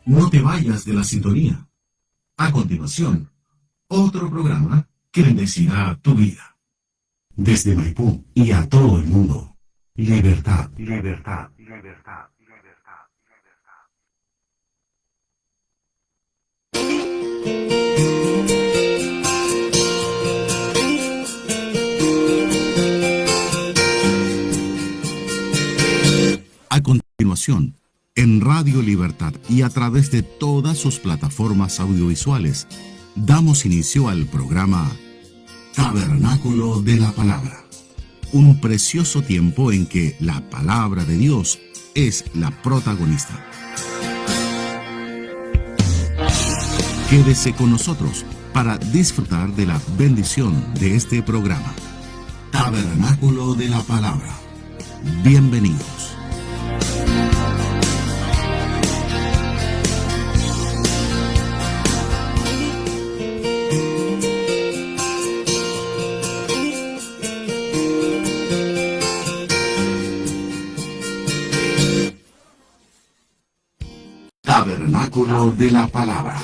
No te vayas de la sintonía. A continuación, otro programa que bendecirá tu vida. Desde Maipú y a todo el mundo. Libertad, libertad, libertad, libertad, libertad. A continuación, en Radio Libertad y a través de todas sus plataformas audiovisuales, damos inicio al programa Tabernáculo de la Palabra. Un precioso tiempo en que la Palabra de Dios es la protagonista. Quédese con nosotros para disfrutar de la bendición de este programa. Tabernáculo de la Palabra. Bienvenidos. Tabernáculo de la Palabra.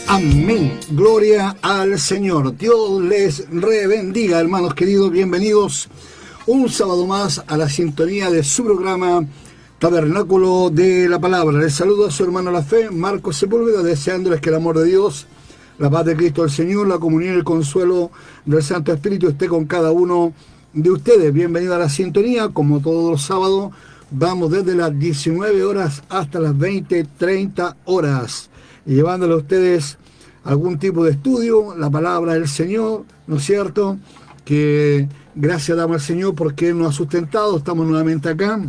Amén. Gloria al Señor. Dios les bendiga, hermanos queridos. Bienvenidos un sábado más a la sintonía de su programa Tabernáculo de la Palabra. Les saludo a su hermano La Fe, Marcos Sepúlveda, deseándoles que el amor de Dios, la paz de Cristo el Señor, la comunión y el consuelo del Santo Espíritu esté con cada uno de ustedes. Bienvenido a la sintonía. Como todos los sábados, vamos desde las 19 horas hasta las 20:30 horas, llevándole a ustedes algún tipo de estudio, la palabra del Señor, ¿no es cierto? Que gracias damos al Señor porque Él nos ha sustentado. Estamos nuevamente acá.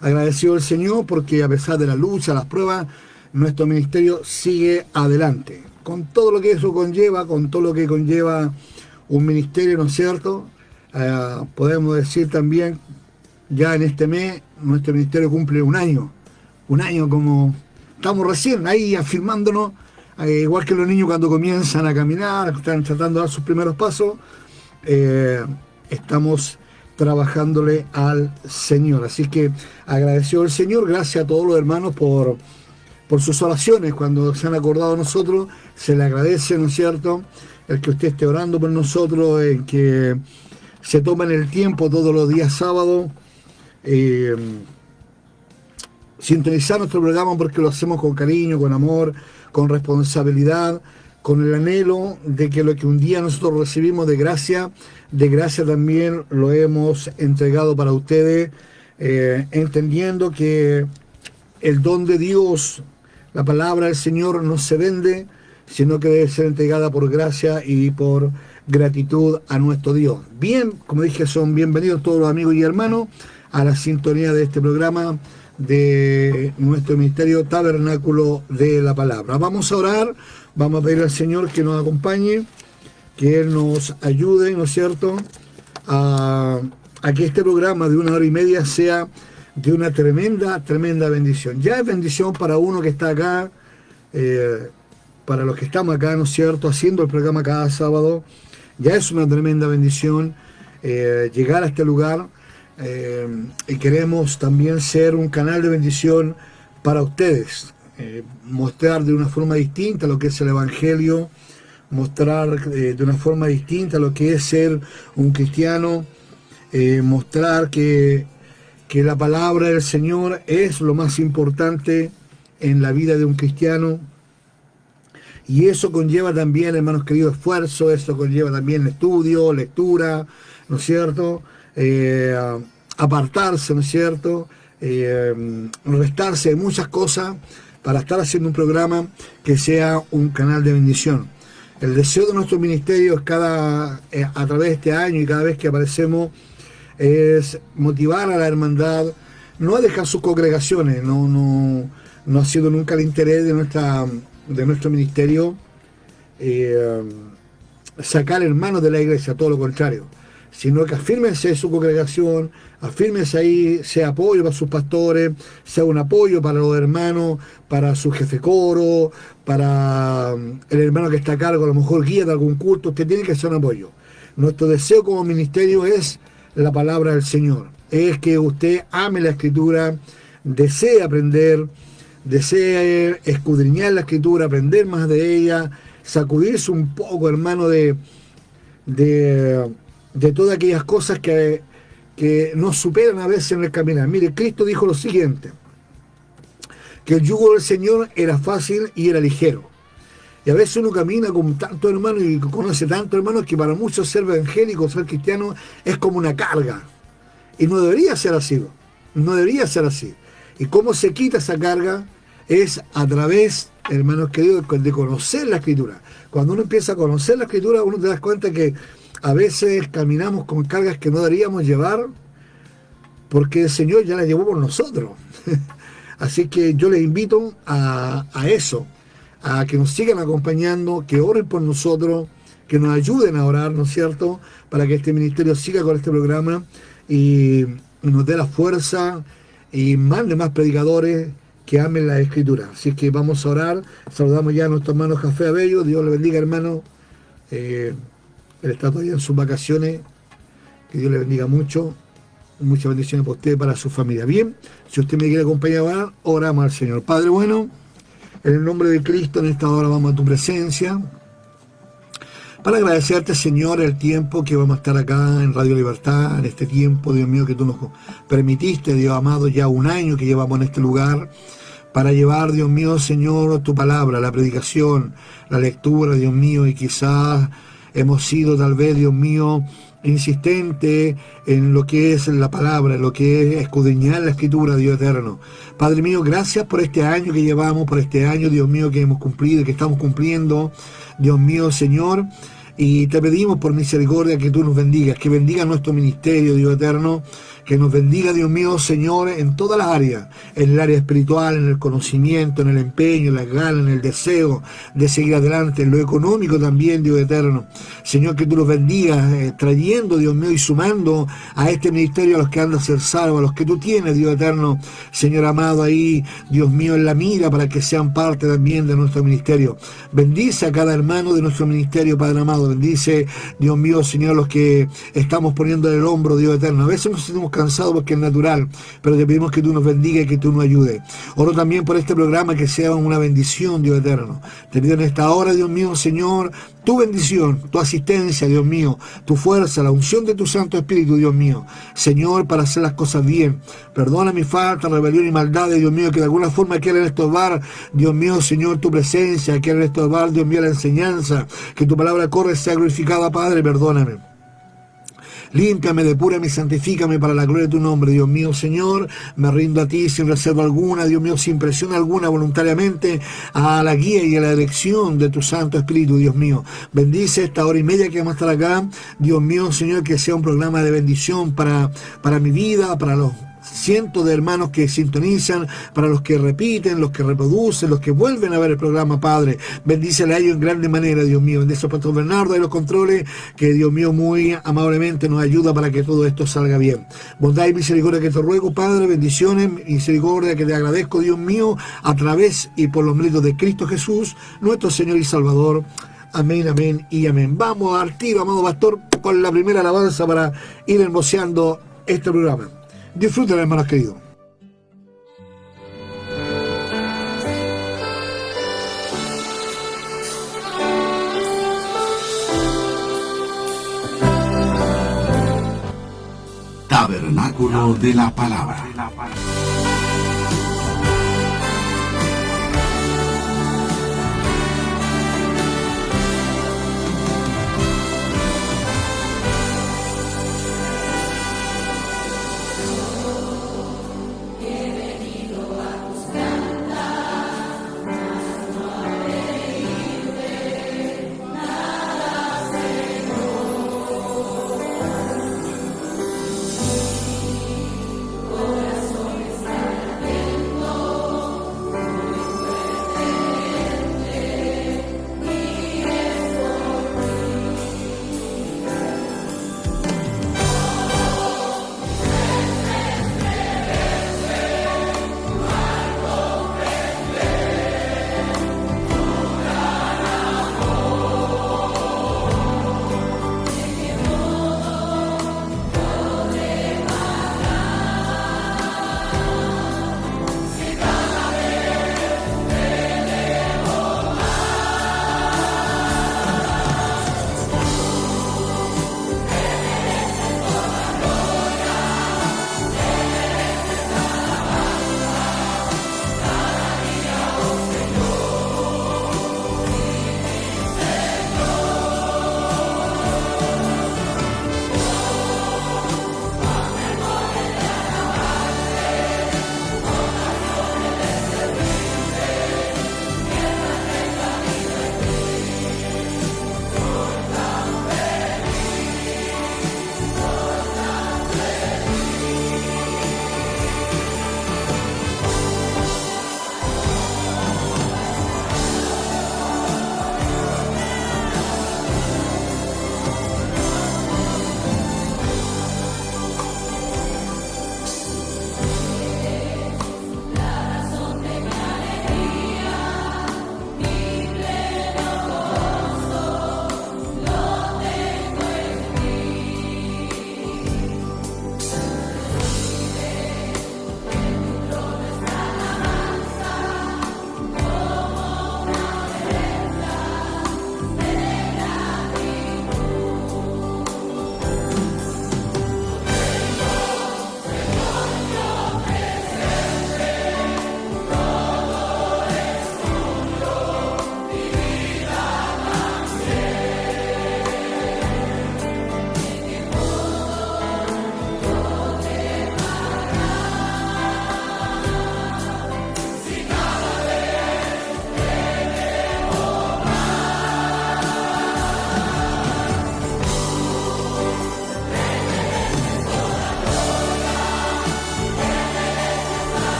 Agradecido al Señor porque a pesar de la lucha, las pruebas, nuestro ministerio sigue adelante, con todo lo que eso conlleva, con todo lo que conlleva un ministerio, ¿no es cierto? Podemos decir también, ya en este mes, nuestro ministerio cumple un año como estamos recién ahí afirmándonos, igual que los niños cuando comienzan a caminar, están tratando de dar sus primeros pasos, estamos trabajándole al Señor. Así que agradecido al Señor, gracias a todos los hermanos por sus oraciones. Cuando se han acordado de nosotros, se le agradece, ¿no es cierto?, el que usted esté orando por nosotros, en que se tomen el tiempo todos los días sábados, sintonizar nuestro programa, porque lo hacemos con cariño, con amor, con responsabilidad, con el anhelo de que lo que un día nosotros recibimos de gracia también lo hemos entregado para ustedes, entendiendo que el don de Dios, la palabra del Señor, no se vende, sino que debe ser entregada por gracia y por gratitud a nuestro Dios. Bien, como dije, son bienvenidos todos los amigos y hermanos a la sintonía de este programa de nuestro ministerio Tabernáculo de la Palabra. Vamos a orar, vamos a pedir al Señor que nos acompañe, que Él nos ayude, ¿no es cierto?, a que este programa de 1 hora y media sea de una tremenda bendición. Ya es bendición para uno que está acá, para los que estamos acá, ¿no es cierto?, haciendo el programa cada sábado. Ya es una tremenda bendición llegar a este lugar, y queremos también ser un canal de bendición para ustedes, mostrar de una forma distinta lo que es el Evangelio, mostrar de una forma distinta lo que es ser un cristiano, mostrar que la palabra del Señor es lo más importante en la vida de un cristiano. Y eso conlleva también, hermanos queridos, esfuerzo, eso conlleva también estudio, lectura, ¿no es cierto?, apartarse, ¿no es cierto?, restarse de muchas cosas para estar haciendo un programa que sea un canal de bendición. El deseo de nuestro ministerio es a través de este año y cada vez que aparecemos, es motivar a la hermandad, no a dejar sus congregaciones, no ha sido nunca el interés de nuestro ministerio sacar hermanos de la iglesia, todo lo contrario, sino que afírmense su congregación, afírmense ahí, sea apoyo para sus pastores, sea un apoyo para los hermanos, para su jefe coro, para el hermano que está a cargo, a lo mejor guía de algún culto. Usted tiene que ser un apoyo. Nuestro deseo como ministerio es la palabra del Señor. Es que usted ame la Escritura, desee aprender, desee escudriñar la Escritura, aprender más de ella, sacudirse un poco, hermano, de todas aquellas cosas que nos superan a veces en el caminar. Mire, Cristo dijo lo siguiente, que el yugo del Señor era fácil y era ligero. Y a veces uno camina con tantos hermanos y conoce tantos hermanos que para muchos ser evangélico, ser cristiano, es como una carga. Y no debería ser así. No debería ser así. ¿Y cómo se quita esa carga? Es a través, hermanos queridos, de conocer la Escritura. Cuando uno empieza a conocer la Escritura, uno te das cuenta que a veces caminamos con cargas que no deberíamos llevar porque el Señor ya las llevó por nosotros. Así que yo les invito a eso, a que nos sigan acompañando, que oren por nosotros, que nos ayuden a orar, ¿no es cierto?, para que este ministerio siga con este programa y nos dé la fuerza y mande más predicadores que amen la Escritura. Así que vamos a orar. Saludamos ya a nuestro hermano Jafé Abello. Dios le bendiga, hermano. Él está todavía en sus vacaciones. Que Dios le bendiga mucho. Muchas bendiciones para usted y para su familia. Bien, si usted me quiere acompañar a orar, oramos al Señor. Padre bueno, en el nombre de Cristo, en esta hora vamos a tu presencia para agradecerte, Señor, el tiempo que vamos a estar acá en Radio Libertad, en este tiempo, Dios mío, que tú nos permitiste, Dios amado, ya un año que llevamos en este lugar, para llevar, Dios mío, Señor, tu palabra, la predicación, la lectura, Dios mío, y quizás hemos sido tal vez, Dios mío, insistente en lo que es la palabra, en lo que es escudriñar la Escritura, Dios eterno. Padre mío, gracias por este año que llevamos, por este año, Dios mío, que hemos cumplido, que estamos cumpliendo, Dios mío, Señor, y te pedimos por misericordia que tú nos bendigas, que bendiga nuestro ministerio, Dios eterno, que nos bendiga, Dios mío, Señor, en todas las áreas, en el área espiritual, en el conocimiento, en el empeño, en las ganas, en el deseo de seguir adelante, en lo económico también, Dios eterno. Señor, que tú los bendigas, trayendo, Dios mío, y sumando a este ministerio a los que han de ser salvos, a los que tú tienes, Dios eterno, Señor amado, ahí, Dios mío, en la mira, para que sean parte también de nuestro ministerio. Bendice a cada hermano de nuestro ministerio, Padre amado. Bendice, Dios mío, Señor, los que estamos poniendo en el hombro, Dios eterno. A veces nos sentimos cansados porque es natural, pero te pedimos que tú nos bendigas y que tú nos ayudes. Oro también por este programa, que sea una bendición, Dios eterno. Te pido en esta hora, Dios mío, Señor, tu bendición, tu asistencia, Dios mío, tu fuerza, la unción de tu Santo Espíritu, Dios mío, Señor, para hacer las cosas bien. Perdona mi falta, rebelión y maldad, Dios mío, que de alguna forma quieren estorbar, Dios mío, Señor, tu presencia, quieren estorbar, Dios mío, la enseñanza, que tu palabra corre, sea glorificada, Padre, perdóname. Límpiame, depurame y santifícame para la gloria de tu nombre, Dios mío, Señor. Me rindo a ti sin reserva alguna, Dios mío, sin presión alguna, voluntariamente, a la guía y a la dirección de tu Santo Espíritu, Dios mío. Bendice esta hora y media que vamos a estar acá, Dios mío, Señor, que sea un programa de bendición para mi vida, para los cientos de hermanos que sintonizan, para los que repiten, los que reproducen, los que vuelven a ver el programa, Padre. Bendícele a ellos en grande manera, Dios mío. Bendice al Pastor Bernardo y los controles, que Dios mío muy amablemente nos ayuda para que todo esto salga bien. Bondad y misericordia que te ruego, Padre, bendiciones, misericordia que te agradezco, Dios mío, a través y por los méritos de Cristo Jesús, nuestro Señor y Salvador. Amén, amén y amén. Vamos al tiro, amado pastor, con la primera alabanza para ir hermoseando este programa. Disfruten, hermanos queridos. Tabernáculo de la Palabra.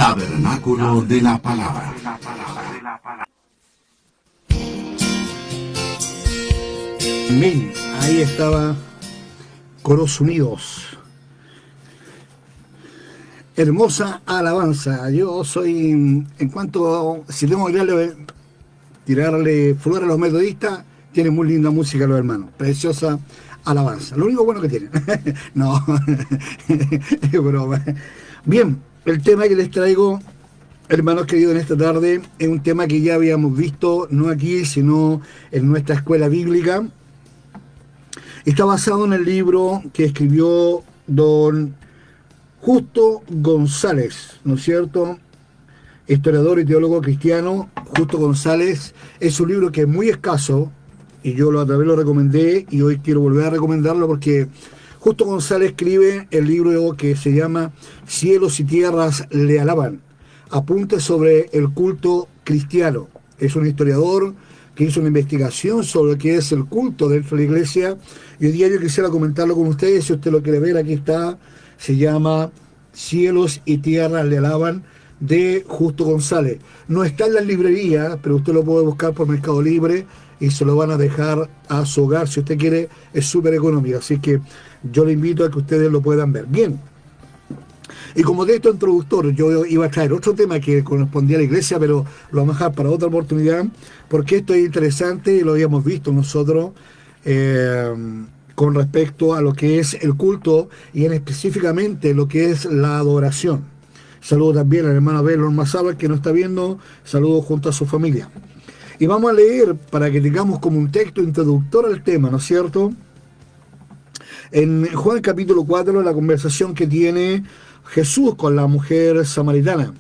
Tabernáculo de la Palabra. Amén. Ahí estaba Coros Unidos. Hermosa alabanza. Yo soy, en cuanto, si tengo que tirarle flores a los metodistas, tienen muy linda música los hermanos. Preciosa alabanza. Lo único bueno que tienen. No, es broma. Bien, el tema que les traigo, hermanos queridos, en esta tarde, es un tema que ya habíamos visto, no aquí, sino en nuestra escuela bíblica. Está basado en el libro que escribió don Justo González, ¿no es cierto? Historiador y teólogo cristiano. Justo González es un libro que es muy escaso, y yo otra vez lo recomendé, y hoy quiero volver a recomendarlo porque Justo González escribe el libro que se llama Cielos y Tierras le alaban, apuntes sobre el culto cristiano. Es un historiador que hizo una investigación sobre lo que es el culto dentro de la iglesia, y hoy día yo quisiera comentarlo con ustedes. Si usted lo quiere ver, aquí está. Se llama Cielos y Tierras le alaban, de Justo González. No está en las librerías, pero usted lo puede buscar por Mercado Libre y se lo van a dejar a su hogar si usted quiere. Es súper económico, así que yo le invito a que ustedes lo puedan ver. Bien, y como texto introductor, yo iba a traer otro tema que correspondía a la iglesia, pero lo vamos a dejar para otra oportunidad, porque esto es interesante y lo habíamos visto nosotros con respecto a lo que es el culto y en específicamente lo que es la adoración. Saludo también al hermano Abel Ormazábal, que nos está viendo. Saludos junto a su familia. Y vamos a leer para que tengamos como un texto introductor al tema, ¿no es cierto? En Juan capítulo 4, la conversación que tiene Jesús con la mujer samaritana.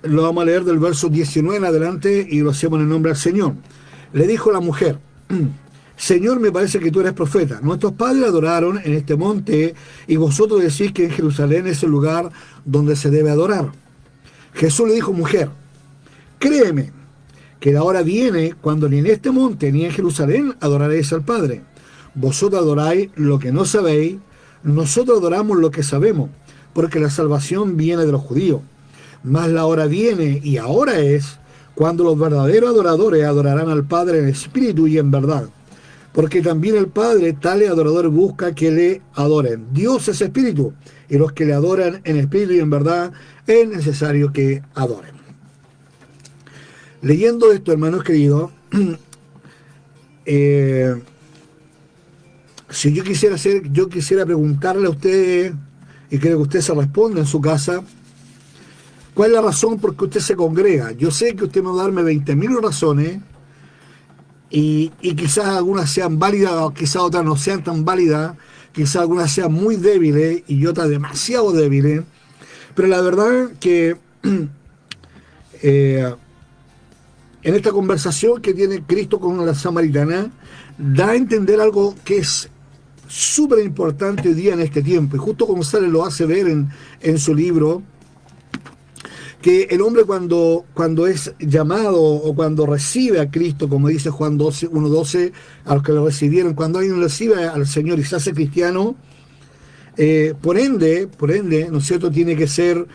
Lo vamos a leer del verso 19 en adelante y lo hacemos en el nombre del Señor. Le dijo la mujer: Señor, me parece que tú eres profeta. Nuestros padres adoraron en este monte y vosotros decís que en Jerusalén es el lugar donde se debe adorar. Jesús le dijo: mujer, créeme que la hora viene cuando ni en este monte ni en Jerusalén adoraréis al Padre. Vosotros adoráis lo que no sabéis, nosotros adoramos lo que sabemos, porque la salvación viene de los judíos. Mas la hora viene, y ahora es, cuando los verdaderos adoradores adorarán al Padre en espíritu y en verdad. Porque también el Padre, tales adoradores, busca que le adoren. Dios es espíritu, y los que le adoran en espíritu y en verdad es necesario que adoren. Leyendo esto, hermanos queridos, si yo quisiera preguntarle a ustedes, y creo que usted se responda en su casa, ¿cuál es la razón por que usted se congrega? Yo sé que usted me va a darme 20.000 razones, y quizás algunas sean válidas, o quizás otras no sean tan válidas, quizás algunas sean muy débiles y otras demasiado débiles, pero la verdad que en esta conversación que tiene Cristo con la samaritana, da a entender algo que es súper importante hoy día en este tiempo, y justo González lo hace ver en su libro, que el hombre cuando es llamado o cuando recibe a Cristo, como dice Juan 1:12, a los que lo recibieron, cuando alguien recibe al Señor y se hace cristiano, por ende, ¿no es cierto?, tiene que ser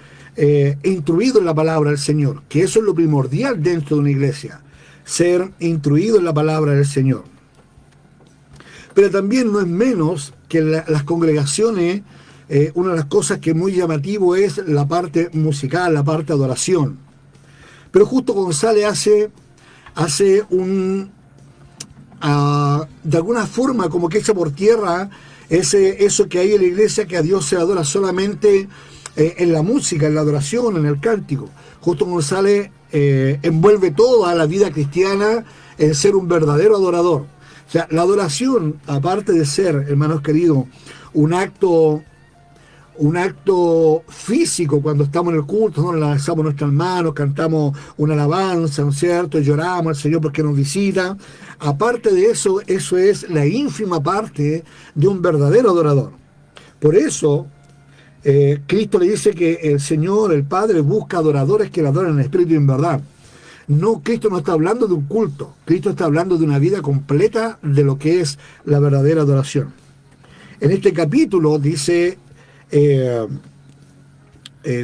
instruido en la palabra del Señor, que eso es lo primordial dentro de una iglesia, ser instruido en la palabra del Señor. Pero también no es menos que las congregaciones, una de las cosas que es muy llamativo es la parte musical, la parte de adoración. Pero justo González hace de alguna forma como que echa por tierra eso que hay en la iglesia, que a Dios se adora solamente en la música, en la adoración, en el cántico. Justo González envuelve toda la vida cristiana en ser un verdadero adorador. O sea, la adoración, aparte de ser, hermanos queridos, un acto físico cuando estamos en el culto, ¿no? Lanzamos nuestras manos, cantamos una alabanza, ¿no es cierto? Lloramos al Señor porque nos visita. Aparte de eso, eso es la ínfima parte de un verdadero adorador. Por eso, Cristo le dice que el Señor, el Padre, busca adoradores que le adoren en espíritu y en verdad. No, Cristo no está hablando de un culto. Cristo está hablando de una vida completa de lo que es la verdadera adoración. En este capítulo dice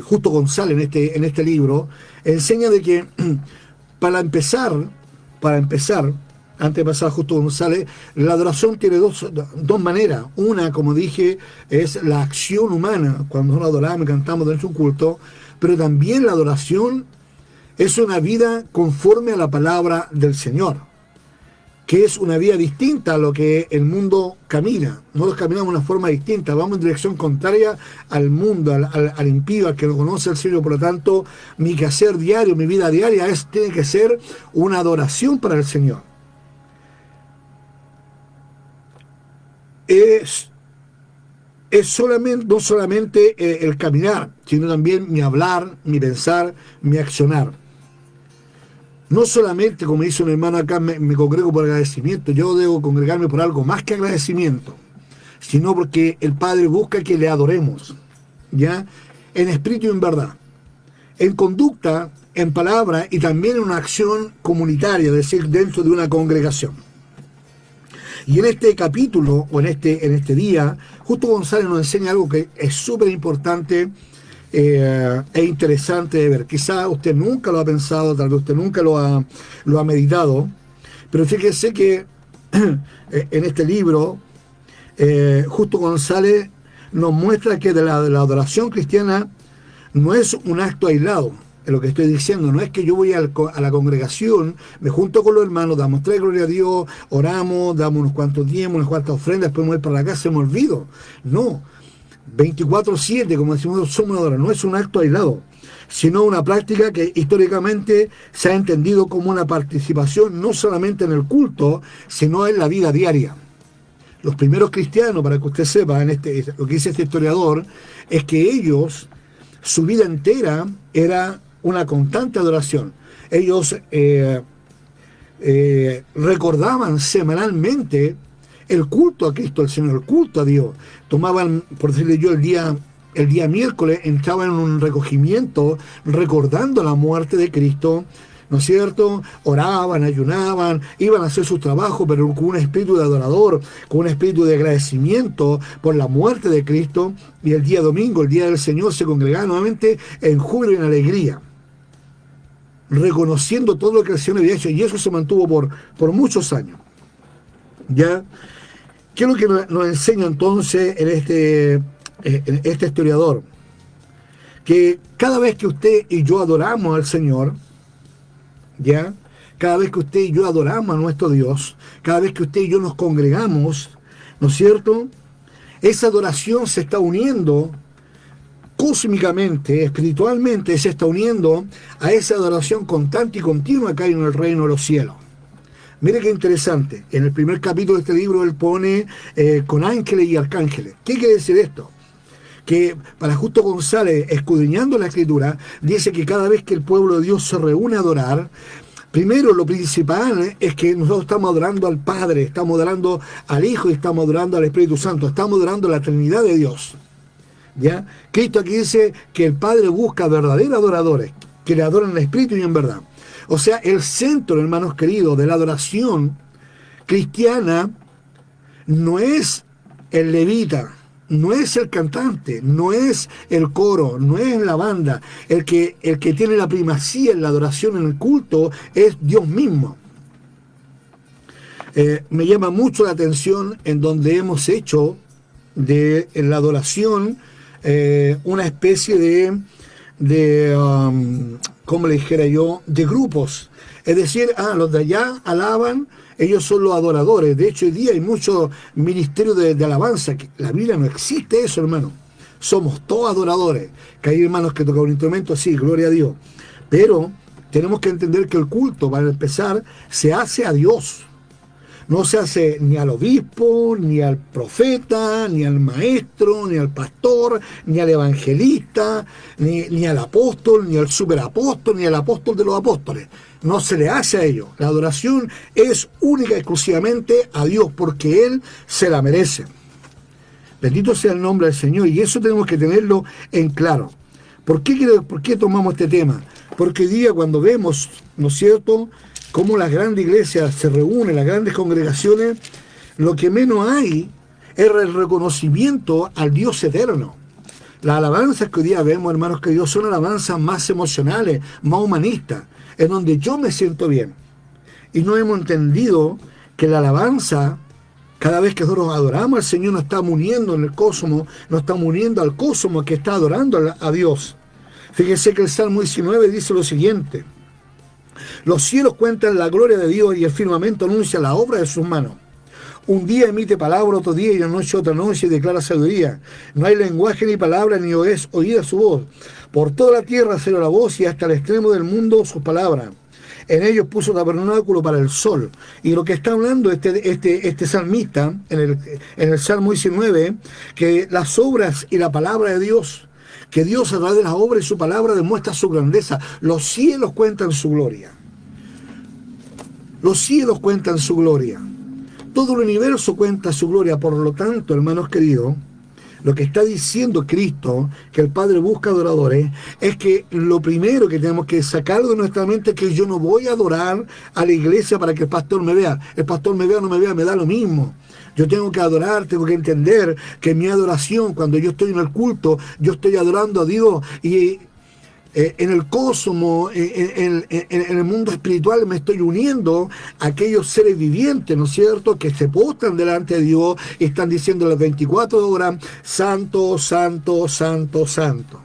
Justo González en este libro, enseña de que para empezar, antes de pasar a Justo González, la adoración tiene dos maneras. Una, como dije, es la acción humana, cuando nosotros adoramos y cantamos dentro de un culto, pero también la adoración es una vida conforme a la palabra del Señor, que es una vida distinta a lo que el mundo camina. Nosotros caminamos de una forma distinta, vamos en dirección contraria al mundo, al impío, al que no conoce al Señor. Por lo tanto, mi quehacer diario, mi vida diaria tiene que ser una adoración para el Señor. Es no solamente el caminar, sino también mi hablar, mi pensar, mi accionar. No solamente, como dice un hermano acá, me congrego por agradecimiento. Yo debo congregarme por algo más que agradecimiento, sino porque el Padre busca que le adoremos, ¿ya? En espíritu y en verdad, en conducta, en palabra y también en una acción comunitaria, es decir, dentro de una congregación. Y en este capítulo, o en este día, Justo González nos enseña algo que es súper importante e interesante de ver. Quizá usted nunca lo ha pensado, tal vez usted nunca lo ha meditado, pero fíjese que en este libro, Justo González nos muestra que de la adoración cristiana no es un acto aislado. Es lo que estoy diciendo, no es que yo voy a la congregación, me junto con los hermanos, damos 3 gloria a Dios, oramos, damos unos cuantos diezmos, unas cuantas ofrendas, después me voy para la casa y me olvido. No, 24/7, como decimos, somos adoradores. No es un acto aislado, sino una práctica que históricamente se ha entendido como una participación no solamente en el culto, sino en la vida diaria. Los primeros cristianos, para que usted sepa, lo que dice este historiador, es que ellos, su vida entera era una constante adoración. Ellos recordaban semanalmente el culto a Cristo, al Señor, el culto a Dios. Tomaban, por decirle yo, el día miércoles, entraban en un recogimiento recordando la muerte de Cristo, ¿no es cierto? Oraban, ayunaban, iban a hacer su trabajo, pero con un espíritu de adorador, con un espíritu de agradecimiento por la muerte de Cristo. Y el día domingo, el día del Señor, se congregaban nuevamente en júbilo y en alegría, reconociendo todo lo que el Señor había hecho, y eso se mantuvo por muchos años. ¿Ya? ¿Qué es lo que nos enseña entonces en este historiador? Que cada vez que usted y yo adoramos al Señor, ¿ya? Cada vez que usted y yo adoramos a nuestro Dios, cada vez que usted y yo nos congregamos, ¿no es cierto? Esa adoración se está uniendo cósmicamente, espiritualmente, se está uniendo a esa adoración constante y continua que hay en el reino de los cielos. Mire qué interesante. En el primer capítulo de este libro él pone con ángeles y arcángeles. ¿Qué quiere decir esto? Que para Justo González, escudriñando la Escritura, dice que cada vez que el pueblo de Dios se reúne a adorar, primero lo principal es que nosotros estamos adorando al Padre, estamos adorando al Hijo y estamos adorando al Espíritu Santo, estamos adorando a la Trinidad de Dios. ¿Ya? Cristo aquí dice que el Padre busca verdaderos adoradores, que le adoran en espíritu y en verdad. O sea, el centro, hermanos queridos, de la adoración cristiana no es el levita, no es el cantante, no es el coro, no es la banda. El que tiene la primacía en la adoración, en el culto, es Dios mismo. Me llama mucho la atención en donde hemos hecho de la adoración una especie de como le dijera yo, de grupos. Es decir, los de allá alaban, ellos son los adoradores. De hecho, hoy día hay muchos ministerios de alabanza. Que la Biblia no existe eso, hermano. Somos todos adoradores. Que hay hermanos que tocan un instrumento, sí, gloria a Dios. Pero tenemos que entender que el culto, para empezar, se hace a Dios. No se hace ni al obispo, ni al profeta, ni al maestro, ni al pastor, ni al evangelista, ni al apóstol, ni al superapóstol, ni al apóstol de los apóstoles. No se le hace a ellos. La adoración es única y exclusivamente a Dios, porque Él se la merece. Bendito sea el nombre del Señor, y eso tenemos que tenerlo en claro. ¿Por qué tomamos este tema? Porque hoy día cuando vemos, ¿no es cierto?, cómo las grandes iglesias se reúnen, las grandes congregaciones, lo que menos hay es el reconocimiento al Dios eterno. Las alabanzas que hoy día vemos, hermanos queridos, son alabanzas más emocionales, más humanistas, en donde yo me siento bien. Y no hemos entendido que la alabanza, cada vez que nosotros adoramos al Señor, nos estamos uniendo en el cosmos, nos estamos uniendo al cosmos que está adorando a Dios. Fíjense que el Salmo 19 dice lo siguiente: los cielos cuentan la gloria de Dios y el firmamento anuncia la obra de sus manos. Un día emite palabra, otro día, y la noche otra noche, y declara sabiduría. No hay lenguaje ni palabra, ni es oída su voz. Por toda la tierra se oyó la voz, y hasta el extremo del mundo sus palabras. En ellos puso tabernáculo para el sol. Y lo que está hablando este salmista en el Salmo 19, que las obras y la palabra de Dios, que Dios a través de las obras y su palabra demuestra su grandeza. Los cielos cuentan su gloria. Los cielos cuentan su gloria. Todo el universo cuenta su gloria. Por lo tanto, hermanos queridos, lo que está diciendo Cristo, que el Padre busca adoradores, es que lo primero que tenemos que sacar de nuestra mente es que yo no voy a adorar a la iglesia para que el pastor me vea. El pastor me vea o no me vea, me da lo mismo. Yo tengo que adorar, tengo que entender que mi adoración, cuando yo estoy en el culto, yo estoy adorando a Dios, y en el cosmos, en el mundo espiritual, me estoy uniendo a aquellos seres vivientes, ¿no es cierto?, que se postran delante de Dios y están diciendo las 24 horas: santo, santo, santo, santo.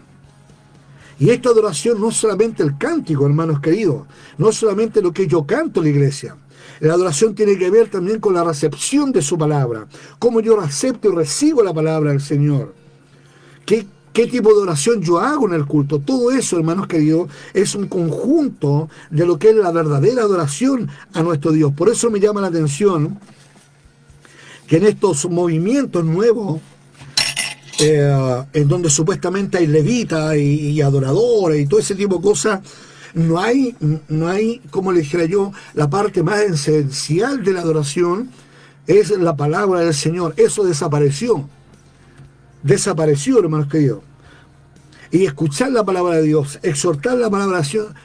Y esta adoración no es solamente el cántico, hermanos queridos, no es solamente lo que yo canto en la iglesia. La adoración tiene que ver también con la recepción de su palabra, cómo yo acepto y recibo la palabra del Señor. ¿Qué tipo de oración yo hago en el culto? Todo eso, hermanos queridos, es un conjunto de lo que es la verdadera adoración a nuestro Dios. Por eso me llama la atención que en estos movimientos nuevos, en donde supuestamente hay levitas y adoradores y todo ese tipo de cosas, no hay, como le dijera yo, la parte más esencial de la adoración es la palabra del Señor. Eso desapareció, hermanos queridos. Y escuchar la palabra de Dios, exhortar la palabra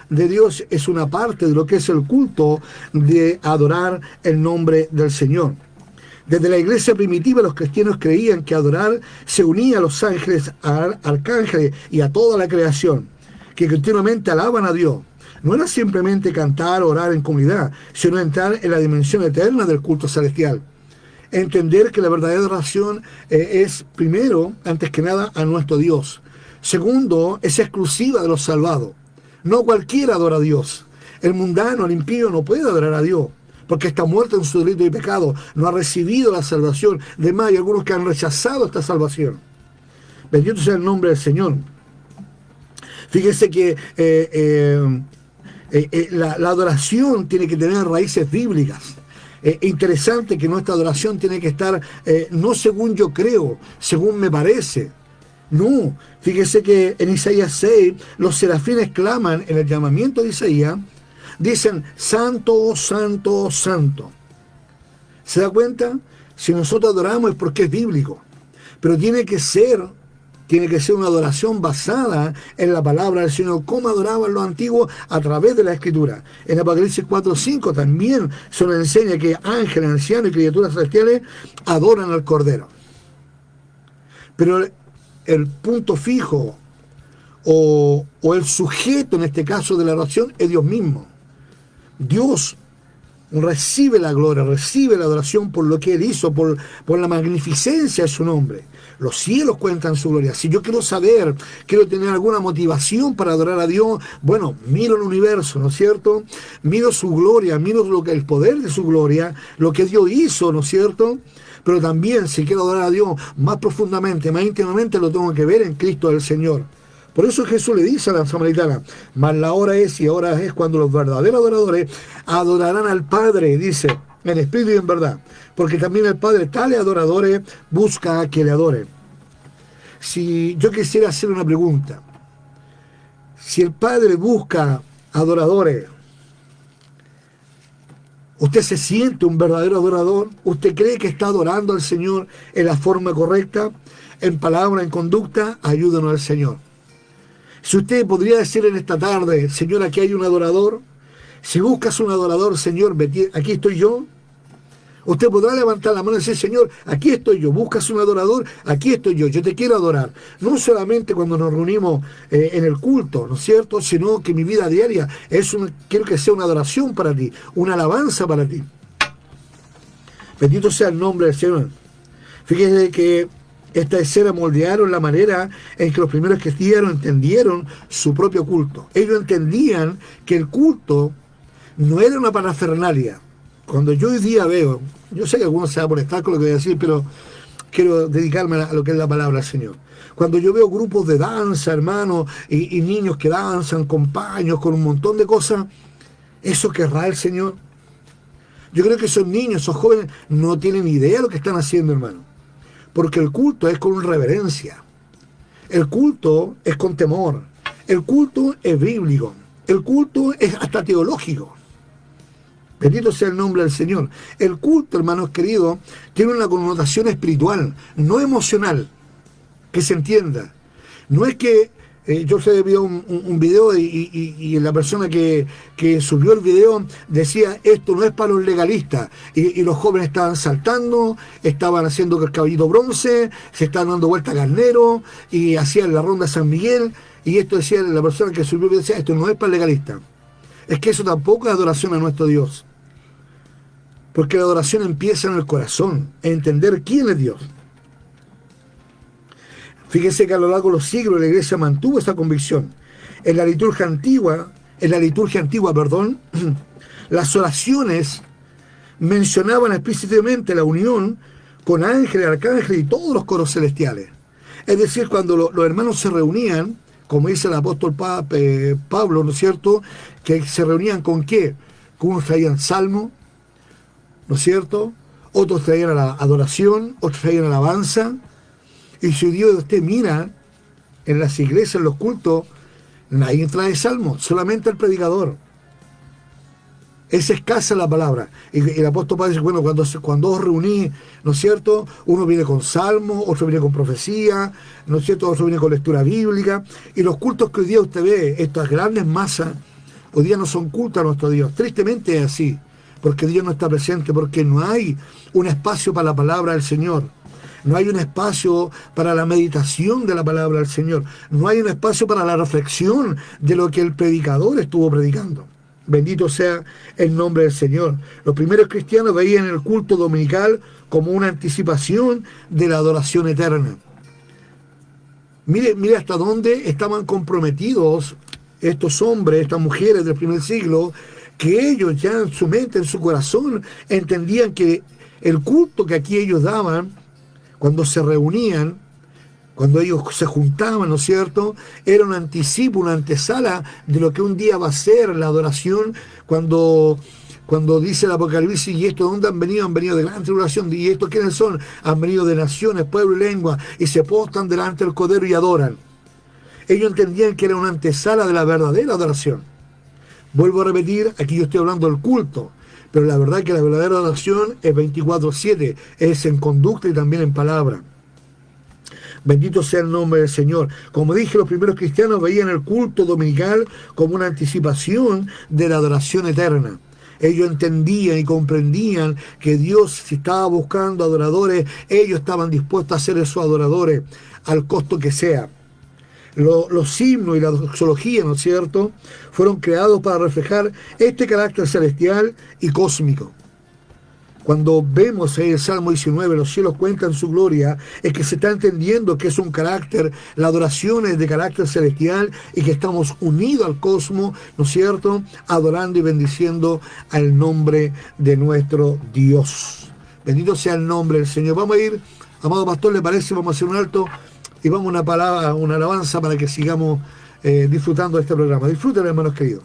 de Dios, es una parte de lo que es el culto de adorar el nombre del Señor. Desde la iglesia primitiva, los cristianos creían que adorar se unía a los ángeles, a arcángeles y a toda la creación, que continuamente alaban a Dios. No era simplemente cantar o orar en comunidad, sino entrar en la dimensión eterna del culto celestial. Entender que la verdadera adoración es, primero, antes que nada, a nuestro Dios. Segundo, es exclusiva de los salvados. No cualquiera adora a Dios. El mundano, el impío, no puede adorar a Dios, porque está muerto en su delito y pecado. No ha recibido la salvación. De más, hay algunos que han rechazado esta salvación. Bendito sea el nombre del Señor. Fíjense que la adoración tiene que tener raíces bíblicas. Interesante que nuestra adoración tiene que estar, no según yo creo, según me parece. No, fíjese que en Isaías 6, los serafines claman en el llamamiento de Isaías, dicen: santo, santo, santo. ¿Se da cuenta? Si nosotros adoramos es porque es bíblico, pero tiene que ser una adoración basada en la palabra del Señor, como adoraban los antiguos a través de la Escritura. En Apocalipsis 4:5 también se nos enseña que ángeles, ancianos y criaturas celestiales adoran al Cordero. Pero el punto fijo o el sujeto en este caso de la oración es Dios mismo. Dios recibe la gloria, recibe la adoración por lo que Él hizo, por la magnificencia de su nombre. Los cielos cuentan su gloria. Si yo quiero saber, quiero tener alguna motivación para adorar a Dios, bueno, miro el universo, ¿no es cierto? Miro su gloria, miro el poder de su gloria, lo que Dios hizo, ¿no es cierto? Pero también, si quiero adorar a Dios más profundamente, más íntimamente, lo tengo que ver en Cristo el Señor. Por eso Jesús le dice a la samaritana: mas la hora es, y ahora es cuando los verdaderos adoradores adorarán al Padre, dice, en espíritu y en verdad. Porque también el Padre, tales adoradores, busca a que le adoren. Si yo quisiera hacer una pregunta: si el Padre busca adoradores, ¿usted se siente un verdadero adorador? ¿Usted cree que está adorando al Señor en la forma correcta, en palabra, en conducta? Ayúdenos al Señor. Si usted podría decir en esta tarde: Señor, aquí hay un adorador. Si buscas un adorador, Señor, aquí estoy yo. Usted podrá levantar la mano y decir, Señor, aquí estoy yo, buscas un adorador, aquí estoy yo te quiero adorar. No solamente cuando nos reunimos en el culto, ¿no es cierto? Sino que mi vida diaria quiero que sea una adoración para ti, una alabanza para ti. Bendito sea el nombre del Señor. Fíjese que esta escena moldearon la manera en que los primeros cristianos entendieron su propio culto. Ellos entendían que el culto no era una parafernalia. Cuando yo hoy día veo, yo sé que algunos se van a molestar con lo que voy a decir, pero quiero dedicarme a lo que es la palabra del Señor. Cuando yo veo grupos de danza, hermanos, y niños que danzan con paños, con un montón de cosas, ¿eso querrá el Señor? Yo creo que esos niños, esos jóvenes, no tienen idea de lo que están haciendo, hermano. Porque el culto es con reverencia. El culto es con temor. El culto es bíblico. El culto es hasta teológico. Bendito sea el nombre del Señor. El culto, hermanos queridos, tiene una connotación espiritual, no emocional. Que se entienda. No es que yo se vio un video y la persona que subió el video decía, esto no es para los legalistas. Y los jóvenes estaban saltando, estaban haciendo el caballito bronce, se estaban dando vuelta a carnero y hacían la ronda San Miguel. Y esto decía la persona que subió el video, decía, esto no es para legalistas. Es que eso tampoco es adoración a nuestro Dios. Porque la adoración empieza en el corazón, en entender quién es Dios. Fíjese que a lo largo de los siglos la iglesia mantuvo esa convicción. En la liturgia antigua, las oraciones mencionaban explícitamente la unión con ángeles, arcángeles y todos los coros celestiales. Es decir, cuando los hermanos se reunían, como dice el apóstol Pablo, ¿no es cierto?, que se reunían ¿con qué? Que unos traían salmo, ¿no es cierto?, otros traían la adoración, otros traían alabanza. Y si Dios usted mira en las iglesias, en los cultos, nadie trae salmo, solamente el predicador. Es escasa la palabra. Y el apóstol Pablo dice, bueno, cuando os reunís, ¿no es cierto?, uno viene con salmo, otro viene con profecía, ¿no es cierto?, otro viene con lectura bíblica. Y los cultos que hoy día usted ve, estas grandes masas, hoy día no son cultos a nuestro Dios. Tristemente es así, porque Dios no está presente, porque no hay un espacio para la palabra del Señor. No hay un espacio para la meditación de la palabra del Señor. No hay un espacio para la reflexión de lo que el predicador estuvo predicando. Bendito sea el nombre del Señor. Los primeros cristianos veían el culto dominical como una anticipación de la adoración eterna. Mire hasta dónde estaban comprometidos estos hombres, estas mujeres del primer siglo, que ellos ya en su mente, en su corazón, entendían que el culto que aquí ellos daban, cuando se reunían, cuando ellos se juntaban, ¿no es cierto?, era un anticipo, una antesala de lo que un día va a ser la adoración, cuando dice el Apocalipsis, ¿y estos de dónde han venido? Han venido de gran tribulación. ¿Y estos quiénes son? Han venido de naciones, pueblo y lengua, y se postran delante del Cordero y adoran. Ellos entendían que era una antesala de la verdadera adoración. Vuelvo a repetir, aquí yo estoy hablando del culto, pero la verdad es que la verdadera adoración es 24/7, es en conducta y también en palabra. Bendito sea el nombre del Señor. Como dije, los primeros cristianos veían el culto dominical como una anticipación de la adoración eterna. Ellos entendían y comprendían que Dios, si estaba buscando adoradores, ellos estaban dispuestos a ser esos adoradores al costo que sea. Los himnos y la doxología, ¿no es cierto?, fueron creados para reflejar este carácter celestial y cósmico. Cuando vemos el Salmo 19, los cielos cuentan su gloria, es que se está entendiendo que es un carácter, la adoración es de carácter celestial y que estamos unidos al cosmos, ¿no es cierto?, adorando y bendiciendo al nombre de nuestro Dios. Bendito sea el nombre del Señor. Vamos a ir, amado pastor, ¿le parece? Vamos a hacer un alto y vamos a una palabra, una alabanza para que sigamos disfrutando de este programa. Disfruten, hermanos queridos.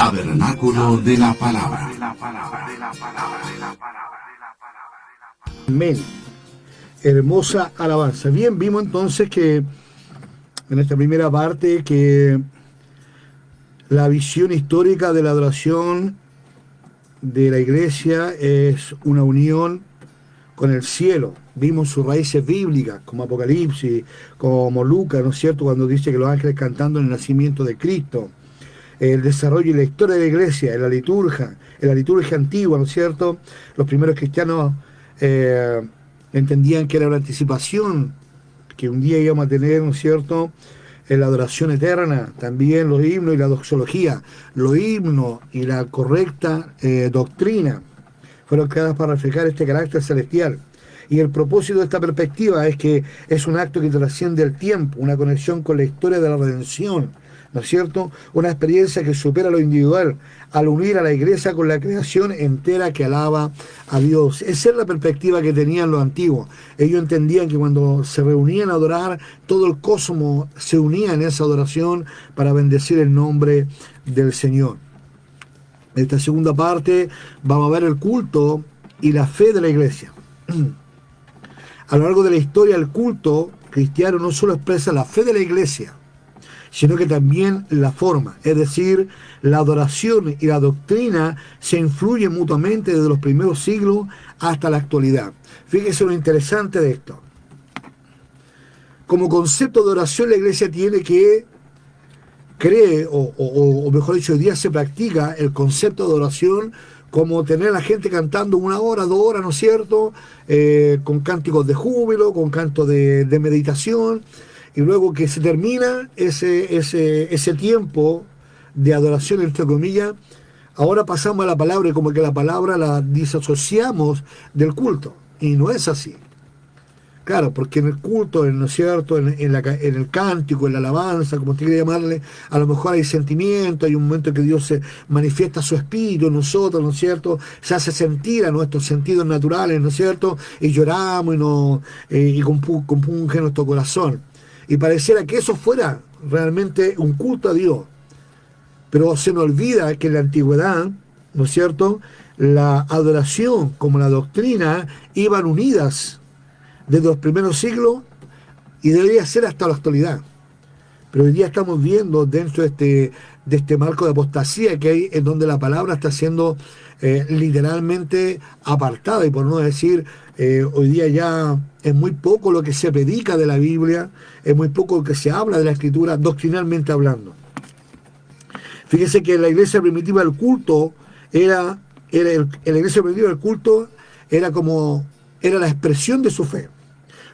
Tabernáculo de la Palabra. Amén. Hermosa alabanza. Bien, vimos entonces que en esta primera parte que la visión histórica de la adoración de la iglesia es una unión con el cielo. Vimos sus raíces bíblicas, como Apocalipsis, como Lucas, ¿no es cierto?, cuando dice que los ángeles cantando el nacimiento de Cristo. El desarrollo y la historia de la iglesia, en la liturgia antigua, ¿no es cierto? Los primeros cristianos entendían que era una anticipación, que un día íbamos a tener, ¿no es cierto?, en la adoración eterna, también los himnos y la doxología, los himnos y la correcta doctrina fueron creadas para reflejar este carácter celestial. Y el propósito de esta perspectiva es que es un acto que trasciende el tiempo, una conexión con la historia de la redención, ¿no es cierto? Una experiencia que supera lo individual, al unir a la iglesia con la creación entera que alaba a Dios. Esa es la perspectiva que tenían los antiguos. Ellos entendían que cuando se reunían a adorar, todo el cosmos se unía en esa adoración para bendecir el nombre del Señor. En esta segunda parte vamos a ver el culto y la fe de la iglesia. A lo largo de la historia, el culto cristiano no solo expresa la fe de la iglesia, sino que también la forma, es decir, la adoración y la doctrina se influyen mutuamente desde los primeros siglos hasta la actualidad. Fíjense lo interesante de esto. Como concepto de oración, la iglesia tiene que cree, o mejor dicho, hoy día se practica el concepto de oración como tener a la gente cantando 1 hora, 2 horas, ¿no es cierto?, con cánticos de júbilo, con cantos de meditación, y luego que se termina ese tiempo de adoración, entre comillas, ahora pasamos a la palabra, y como que la palabra la disasociamos del culto, y no es así. Claro, porque en el culto, ¿no es cierto?, en el cántico, en la alabanza, como usted quiere llamarle, a lo mejor hay sentimiento, hay un momento en que Dios se manifiesta su espíritu en nosotros, ¿no es cierto?, se hace sentir a nuestros sentidos naturales, ¿no es cierto?, y lloramos y compunge nuestro corazón. Y pareciera que eso fuera realmente un culto a Dios. Pero se nos olvida que en la antigüedad, ¿no es cierto?, la adoración como la doctrina iban unidas desde los primeros siglos y debería ser hasta la actualidad. Pero hoy día estamos viendo dentro de este marco de apostasía que hay, en donde la palabra está siendo literalmente apartada, y por no decir, hoy día ya es muy poco lo que se predica de la Biblia, es muy poco lo que se habla de la Escritura, doctrinalmente hablando. Fíjese que en la iglesia primitiva el culto era la expresión de su fe.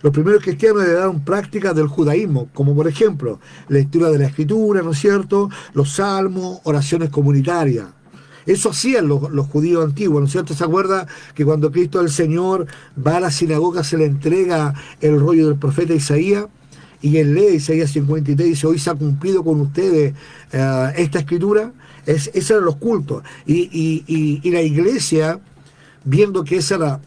Los primeros cristianos heredaron prácticas del judaísmo, como por ejemplo, lectura de la Escritura, ¿no es cierto?, los salmos, oraciones comunitarias. Eso hacían los judíos antiguos, ¿no es cierto? ¿Se acuerda que cuando Cristo el Señor va a la sinagoga se le entrega el rollo del profeta Isaías? Y él lee Isaías 53 y dice: hoy se ha cumplido con ustedes esta escritura. Esos eran los cultos. Y la iglesia, viendo que ese era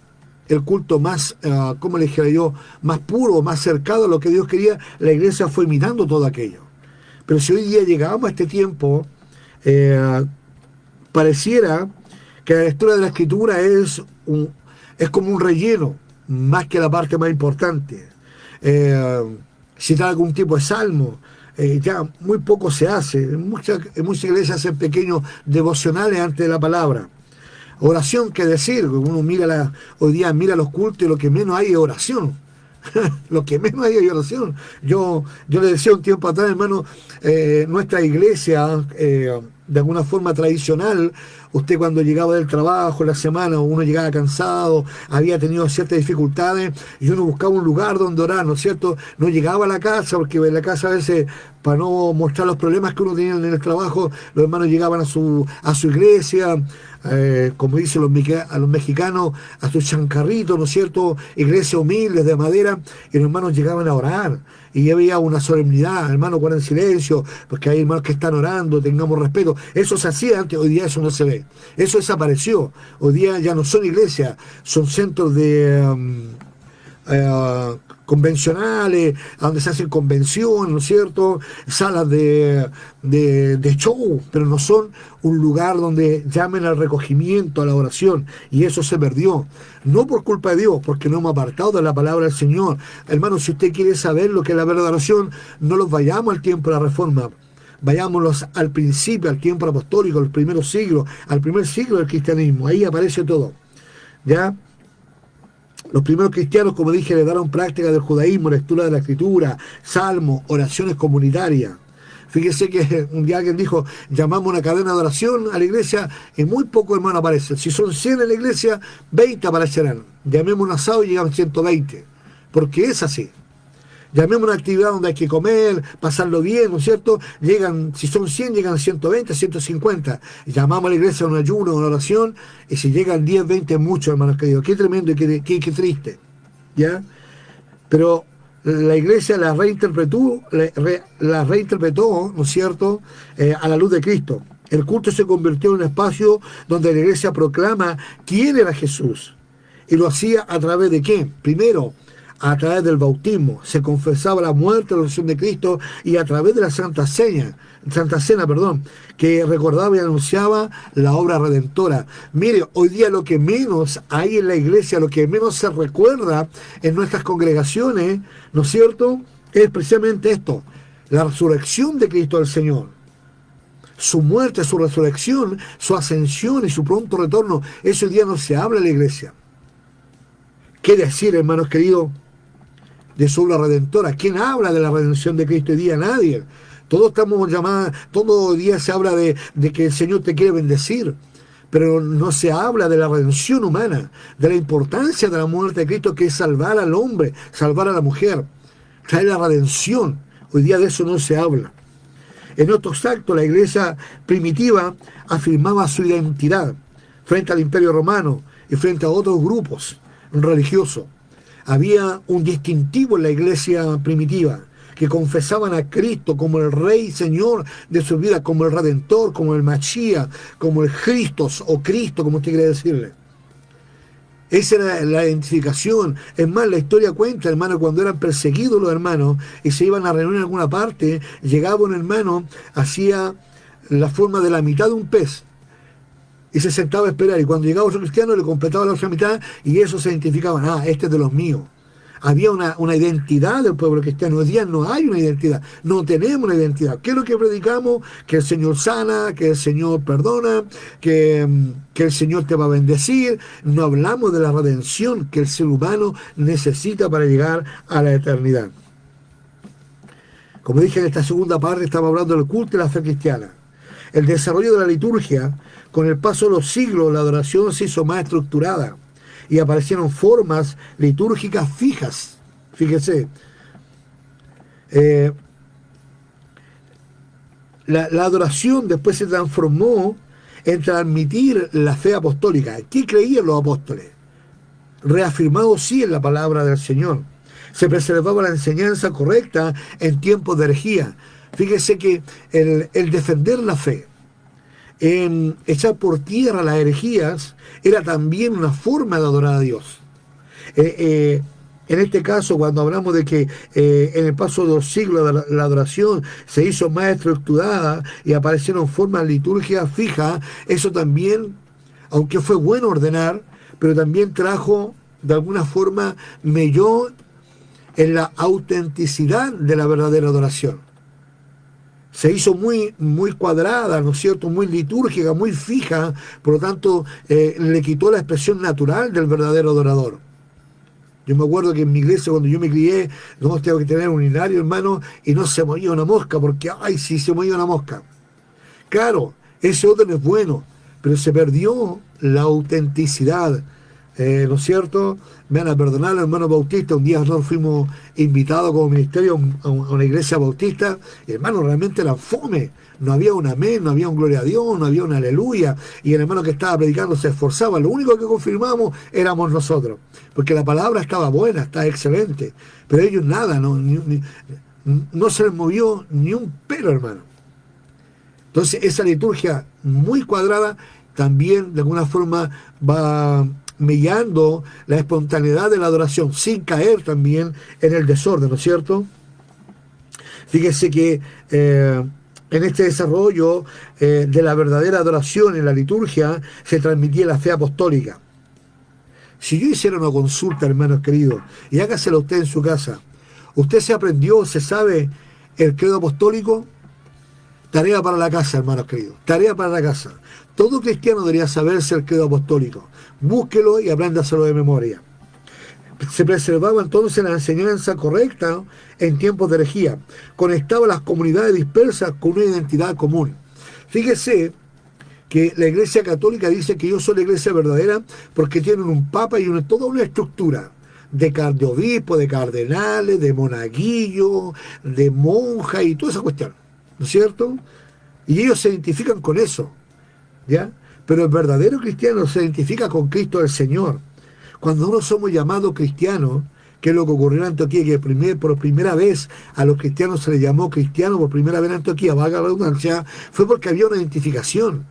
el culto más, ¿cómo le dijera yo?, más puro, más cercano a lo que Dios quería, la iglesia fue imitando todo aquello. Pero si hoy día llegábamos a este tiempo, pareciera que la lectura de la Escritura es como un relleno, más que la parte más importante. Citar algún tipo de salmo, ya muy poco se hace. En muchas iglesias hacen pequeños devocionales antes de la palabra. Oración, ¿qué decir? Uno hoy día mira los cultos y lo que menos hay es oración. Lo que menos hay es oración. Yo le decía un tiempo atrás, hermano, nuestra iglesia, de alguna forma tradicional, usted cuando llegaba del trabajo en la semana, uno llegaba cansado, había tenido ciertas dificultades, y uno buscaba un lugar donde orar, ¿no es cierto? No llegaba a la casa, porque en la casa a veces, para no mostrar los problemas que uno tenía en el trabajo, los hermanos llegaban a su iglesia, como dicen los mexicanos, a sus chancarritos, ¿no es cierto?, iglesias humildes de madera, y los hermanos llegaban a orar, y había una solemnidad, hermanos, guarden silencio, porque hay hermanos que están orando, tengamos respeto. Eso se hacía antes, hoy día eso no se ve. Eso desapareció. Hoy día ya no son iglesias, son centros de convencionales, a donde se hacen convenciones, ¿no es cierto? Salas de show, pero no son un lugar donde llamen al recogimiento, a la oración, y eso se perdió. No por culpa de Dios, porque no hemos apartado de la palabra del Señor. Hermano, si usted quiere saber lo que es la verdadera oración, no los vayamos al tiempo de la Reforma. Vayámonos al principio, al tiempo apostólico, al primer siglo del cristianismo. Ahí aparece todo. ¿Ya? Los primeros cristianos, como dije, le dieron práctica del judaísmo, lectura de la escritura, salmos, oraciones comunitarias. Fíjese que un día alguien dijo, llamamos una cadena de oración a la iglesia y muy pocos hermanos aparecen. Si son 100 en la iglesia, 20 aparecerán. Llamemos un asado y llegan 120. Porque es así. Llamemos una actividad donde hay que comer, pasarlo bien, ¿no es cierto? Llegan, si son 100, llegan 120, 150. Llamamos a la iglesia a un ayuno, a una oración, y si llegan 10, 20, muchos, hermanos queridos. Qué tremendo y qué triste, ¿ya? Pero la iglesia la reinterpretó, ¿no es cierto?, a la luz de Cristo. El culto se convirtió en un espacio donde la iglesia proclama quién era Jesús. Y lo hacía a través de qué? Primero, a través del bautismo, se confesaba la muerte y la resurrección de Cristo, y a través de la Santa Cena, que recordaba y anunciaba la obra redentora. Mire, hoy día lo que menos hay en la iglesia, lo que menos se recuerda en nuestras congregaciones, ¿no es cierto?, es precisamente esto, la resurrección de Cristo el Señor. Su muerte, su resurrección, su ascensión y su pronto retorno. Eso hoy día no se habla en la iglesia. ¿Qué decir, hermanos queridos, de su obra redentora? ¿Quién habla de la redención de Cristo hoy día? Nadie. Todos estamos llamados, todo día se habla de que el Señor te quiere bendecir, pero no se habla de la redención humana, de la importancia de la muerte de Cristo, que es salvar al hombre, salvar a la mujer, traer la redención. Hoy día de eso no se habla. En otros actos, la iglesia primitiva afirmaba su identidad frente al Imperio Romano y frente a otros grupos religiosos. Había un distintivo en la iglesia primitiva, que confesaban a Cristo como el Rey y Señor de su vida, como el Redentor, como el Mashiach, como el Christos o Cristo, como usted quiere decirle. Esa era la identificación. Es más, la historia cuenta, hermano, cuando eran perseguidos los hermanos y se iban a reunir en alguna parte, llegaba un hermano, hacía la forma de la mitad de un pez y se sentaba a esperar, y cuando llegaba otro cristiano le completaba la otra mitad, y eso se identificaban, este es de los míos. Había una identidad del pueblo cristiano. Hoy día no hay una identidad, no tenemos una identidad. ¿Qué es lo que predicamos? Que el Señor sana, que el Señor perdona, que el Señor te va a bendecir. No hablamos de la redención que el ser humano necesita para llegar a la eternidad. Como dije en esta segunda parte, estamos hablando del culto y la fe cristiana. El desarrollo de la liturgia, con el paso de los siglos, la adoración se hizo más estructurada y aparecieron formas litúrgicas fijas. Fíjese, la adoración después se transformó en transmitir la fe apostólica. ¿Qué creían los apóstoles? Reafirmado sí en la palabra del Señor. Se preservaba la enseñanza correcta en tiempos de herejía. Fíjese que el defender la fe, en echar por tierra las herejías, era también una forma de adorar a Dios. En este caso, cuando hablamos de que en el paso de los siglos la adoración se hizo más estructurada y aparecieron formas litúrgicas fijas, eso también, aunque fue bueno ordenar, pero también trajo de alguna forma melló en la autenticidad de la verdadera adoración. Se hizo muy cuadrada, ¿no es cierto?, muy litúrgica, muy fija, por lo tanto le quitó la expresión natural del verdadero adorador. Yo me acuerdo que en mi iglesia, cuando yo me crié, no tengo que tener un hilario, hermano, y no se movía una mosca, porque sí se movía una mosca. Claro, ese orden es bueno, pero se perdió la autenticidad, ¿no es cierto? Me van a perdonar los hermanos bautistas. Un día nosotros fuimos invitados como ministerio a una iglesia bautista, y hermano, realmente era fome. No había un amén, no había un gloria a Dios, no había un aleluya, y el hermano que estaba predicando se esforzaba. Lo único que confirmamos éramos nosotros, porque la palabra estaba buena, estaba excelente, pero ellos nada, no se les movió ni un pelo, hermano. Entonces esa liturgia muy cuadrada también de alguna forma va mellando la espontaneidad de la adoración, sin caer también en el desorden, ¿no es cierto? Fíjese que en este desarrollo de la verdadera adoración en la liturgia se transmitía la fe apostólica. Si yo hiciera una consulta, hermanos queridos, y hágasela usted en su casa, ¿usted se aprendió, se sabe el credo apostólico? Tarea para la casa, hermanos queridos, tarea para la casa. Todo cristiano debería saberse el credo apostólico. Búsquelo y apréndaselo de memoria. Se preservaba entonces la enseñanza correcta en tiempos de herejía. Conectaba las comunidades dispersas con una identidad común. Fíjese que la Iglesia Católica dice que ellos son la Iglesia verdadera porque tienen un papa y toda una estructura de obispo, de cardenales, de monaguillos, de monjas y toda esa cuestión, ¿no es cierto? Y ellos se identifican con eso, ¿ya? Pero el verdadero cristiano se identifica con Cristo el Señor. Cuando no somos llamados cristianos, que es lo que ocurrió en Antioquía, que por primera vez a los cristianos se les llamó cristianos por primera vez en Antioquía, valga la redundancia, fue porque había una identificación.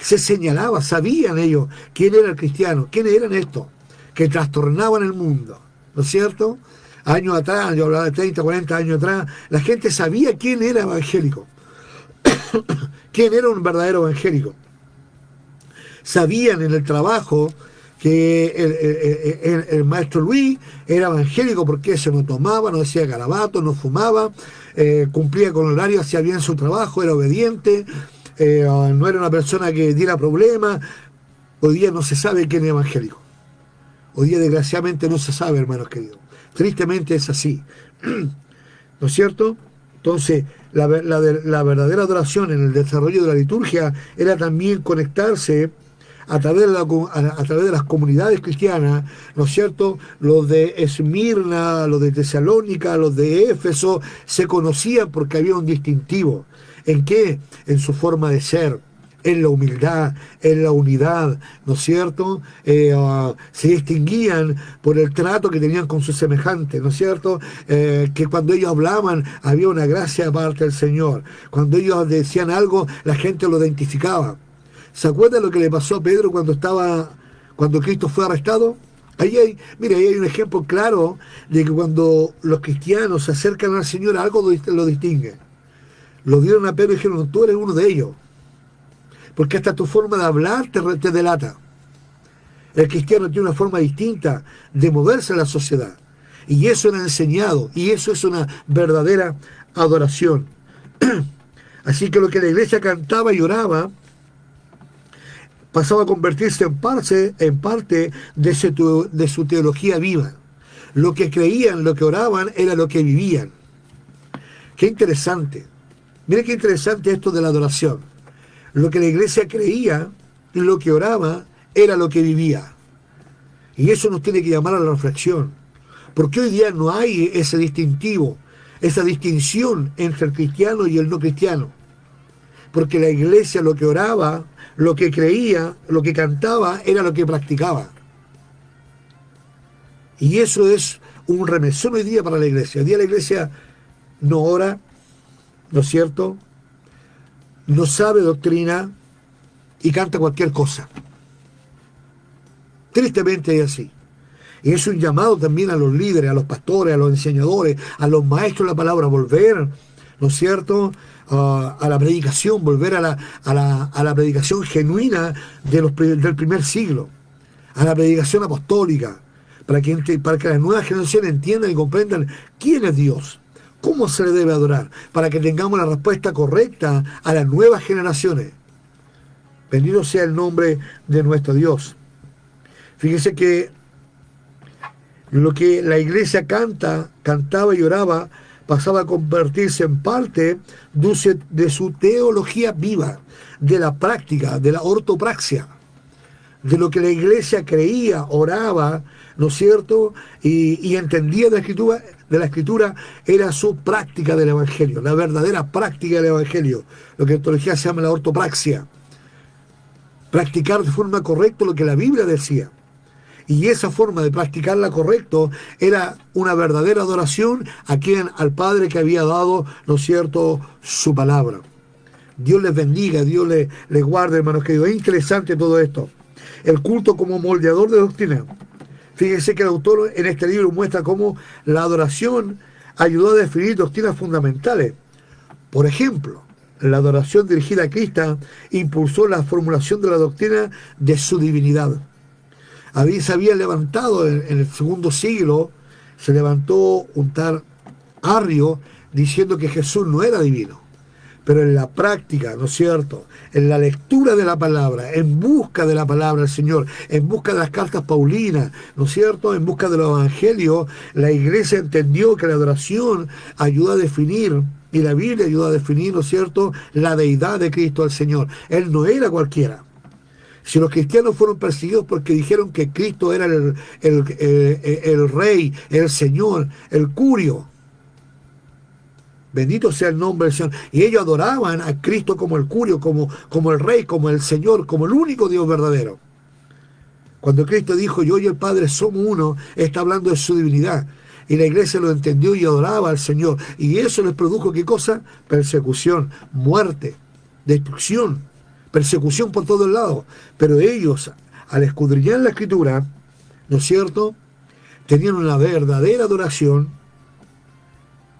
Se señalaba, sabían ellos quién era el cristiano, quiénes eran estos, que trastornaban el mundo, ¿no es cierto? Años atrás, yo hablaba de 30, 40 años atrás, la gente sabía quién era evangélico, quién era un verdadero evangélico. Sabían en el trabajo que el maestro Luis era evangélico porque se no tomaba, no hacía garabatos, no fumaba, cumplía con el horario, hacía bien su trabajo, era obediente, no era una persona que diera problemas. Hoy día no se sabe quién es evangélico. Hoy día desgraciadamente no se sabe, hermanos queridos. Tristemente es así. ¿No es cierto? Entonces, la verdadera adoración en el desarrollo de la liturgia era también conectarse a través de las comunidades cristianas, ¿no es cierto? Los de Esmirna, los de Tesalónica, los de Éfeso, se conocían porque había un distintivo. ¿En qué? En su forma de ser, en la humildad, en la unidad, ¿no es cierto? Se distinguían por el trato que tenían con sus semejantes, ¿no es cierto? Que cuando ellos hablaban había una gracia de parte del Señor. Cuando ellos decían algo, la gente lo identificaba. ¿Se acuerdan lo que le pasó a Pedro cuando Cristo fue arrestado? Ahí hay un ejemplo claro de que cuando los cristianos se acercan al Señor, algo lo distingue. Lo dieron a Pedro y dijeron, tú eres uno de ellos. Porque hasta tu forma de hablar te delata. El cristiano tiene una forma distinta de moverse en la sociedad. Y eso era enseñado. Y eso es una verdadera adoración. Así que lo que la iglesia cantaba y oraba pasaba a convertirse en parte de su teología viva. Lo que creían, lo que oraban, era lo que vivían. Qué interesante. Mira qué interesante esto de la adoración. Lo que la iglesia creía, lo que oraba, era lo que vivía. Y eso nos tiene que llamar a la reflexión. Porque hoy día no hay ese distintivo, esa distinción entre el cristiano y el no cristiano. Porque la iglesia lo que oraba, lo que creía, lo que cantaba, era lo que practicaba. Y eso es un remesón hoy día para la iglesia. Hoy día la iglesia no ora, ¿no es cierto? No sabe doctrina y canta cualquier cosa. Tristemente es así. Y es un llamado también a los líderes, a los pastores, a los enseñadores, a los maestros de la palabra, volver, ¿no es cierto?, a la predicación, volver a la predicación genuina del primer siglo, a la predicación apostólica, para que las nuevas generaciones entiendan y comprendan quién es Dios, cómo se le debe adorar, para que tengamos la respuesta correcta a las nuevas generaciones. Bendito sea el nombre de nuestro Dios. Fíjese que lo que la iglesia cantaba y oraba, pasaba a convertirse en parte de su teología viva, de la práctica, de la ortopraxia, de lo que la iglesia creía, oraba, ¿no es cierto?, y entendía de la escritura, era su práctica del evangelio, la verdadera práctica del evangelio, lo que en teología se llama la ortopraxia. Practicar de forma correcta lo que la Biblia decía. Y esa forma de practicarla correcto era una verdadera adoración al Padre que había dado, ¿no es cierto?, su palabra. Dios les bendiga, Dios les guarde, hermanos queridos. Es interesante todo esto. el culto como moldeador de doctrina. Fíjense que el autor en este libro muestra cómo la adoración ayudó a definir doctrinas fundamentales. Por ejemplo, la adoración dirigida a Cristo impulsó la formulación de la doctrina de su divinidad. Se había levantado en el segundo siglo, se levantó un tal Arrio diciendo que Jesús no era divino. Pero en la práctica, ¿no es cierto?, en la lectura de la palabra, en busca de la palabra del Señor, en busca de las cartas paulinas, ¿no es cierto?, en busca de los evangelios, la iglesia entendió que la adoración ayuda a definir, y la Biblia ayuda a definir, ¿no es cierto?, la deidad de Cristo al Señor. Él no era cualquiera. Si los cristianos fueron perseguidos porque dijeron que Cristo era el rey, el Señor, el curio, bendito sea el nombre del Señor. Y ellos adoraban a Cristo como el curio, como el rey, como el Señor, como el único Dios verdadero. Cuando Cristo dijo, yo y el Padre somos uno, está hablando de su divinidad. Y la iglesia lo entendió y adoraba al Señor. Y eso les produjo, ¿qué cosa? Persecución, muerte, destrucción, persecución por todos lados. Pero ellos, al escudriñar la Escritura, ¿no es cierto?, tenían una verdadera adoración,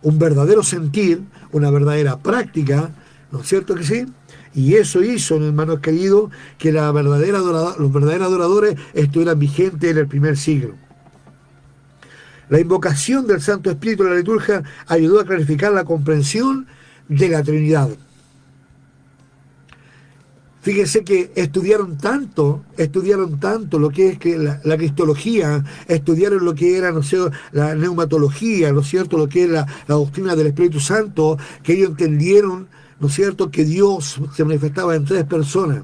un verdadero sentir, una verdadera práctica, ¿no es cierto que sí? Y eso hizo, hermanos queridos, que los verdaderos adoradores estuvieran vigentes en el primer siglo. La invocación del Santo Espíritu en la liturgia ayudó a clarificar la comprensión de la Trinidad. Fíjense que estudiaron tanto lo que es que la cristología, estudiaron lo que era, no sé, la neumatología, ¿no es cierto?, lo que es la doctrina del Espíritu Santo, que ellos entendieron, ¿no es cierto?, que Dios se manifestaba en tres personas.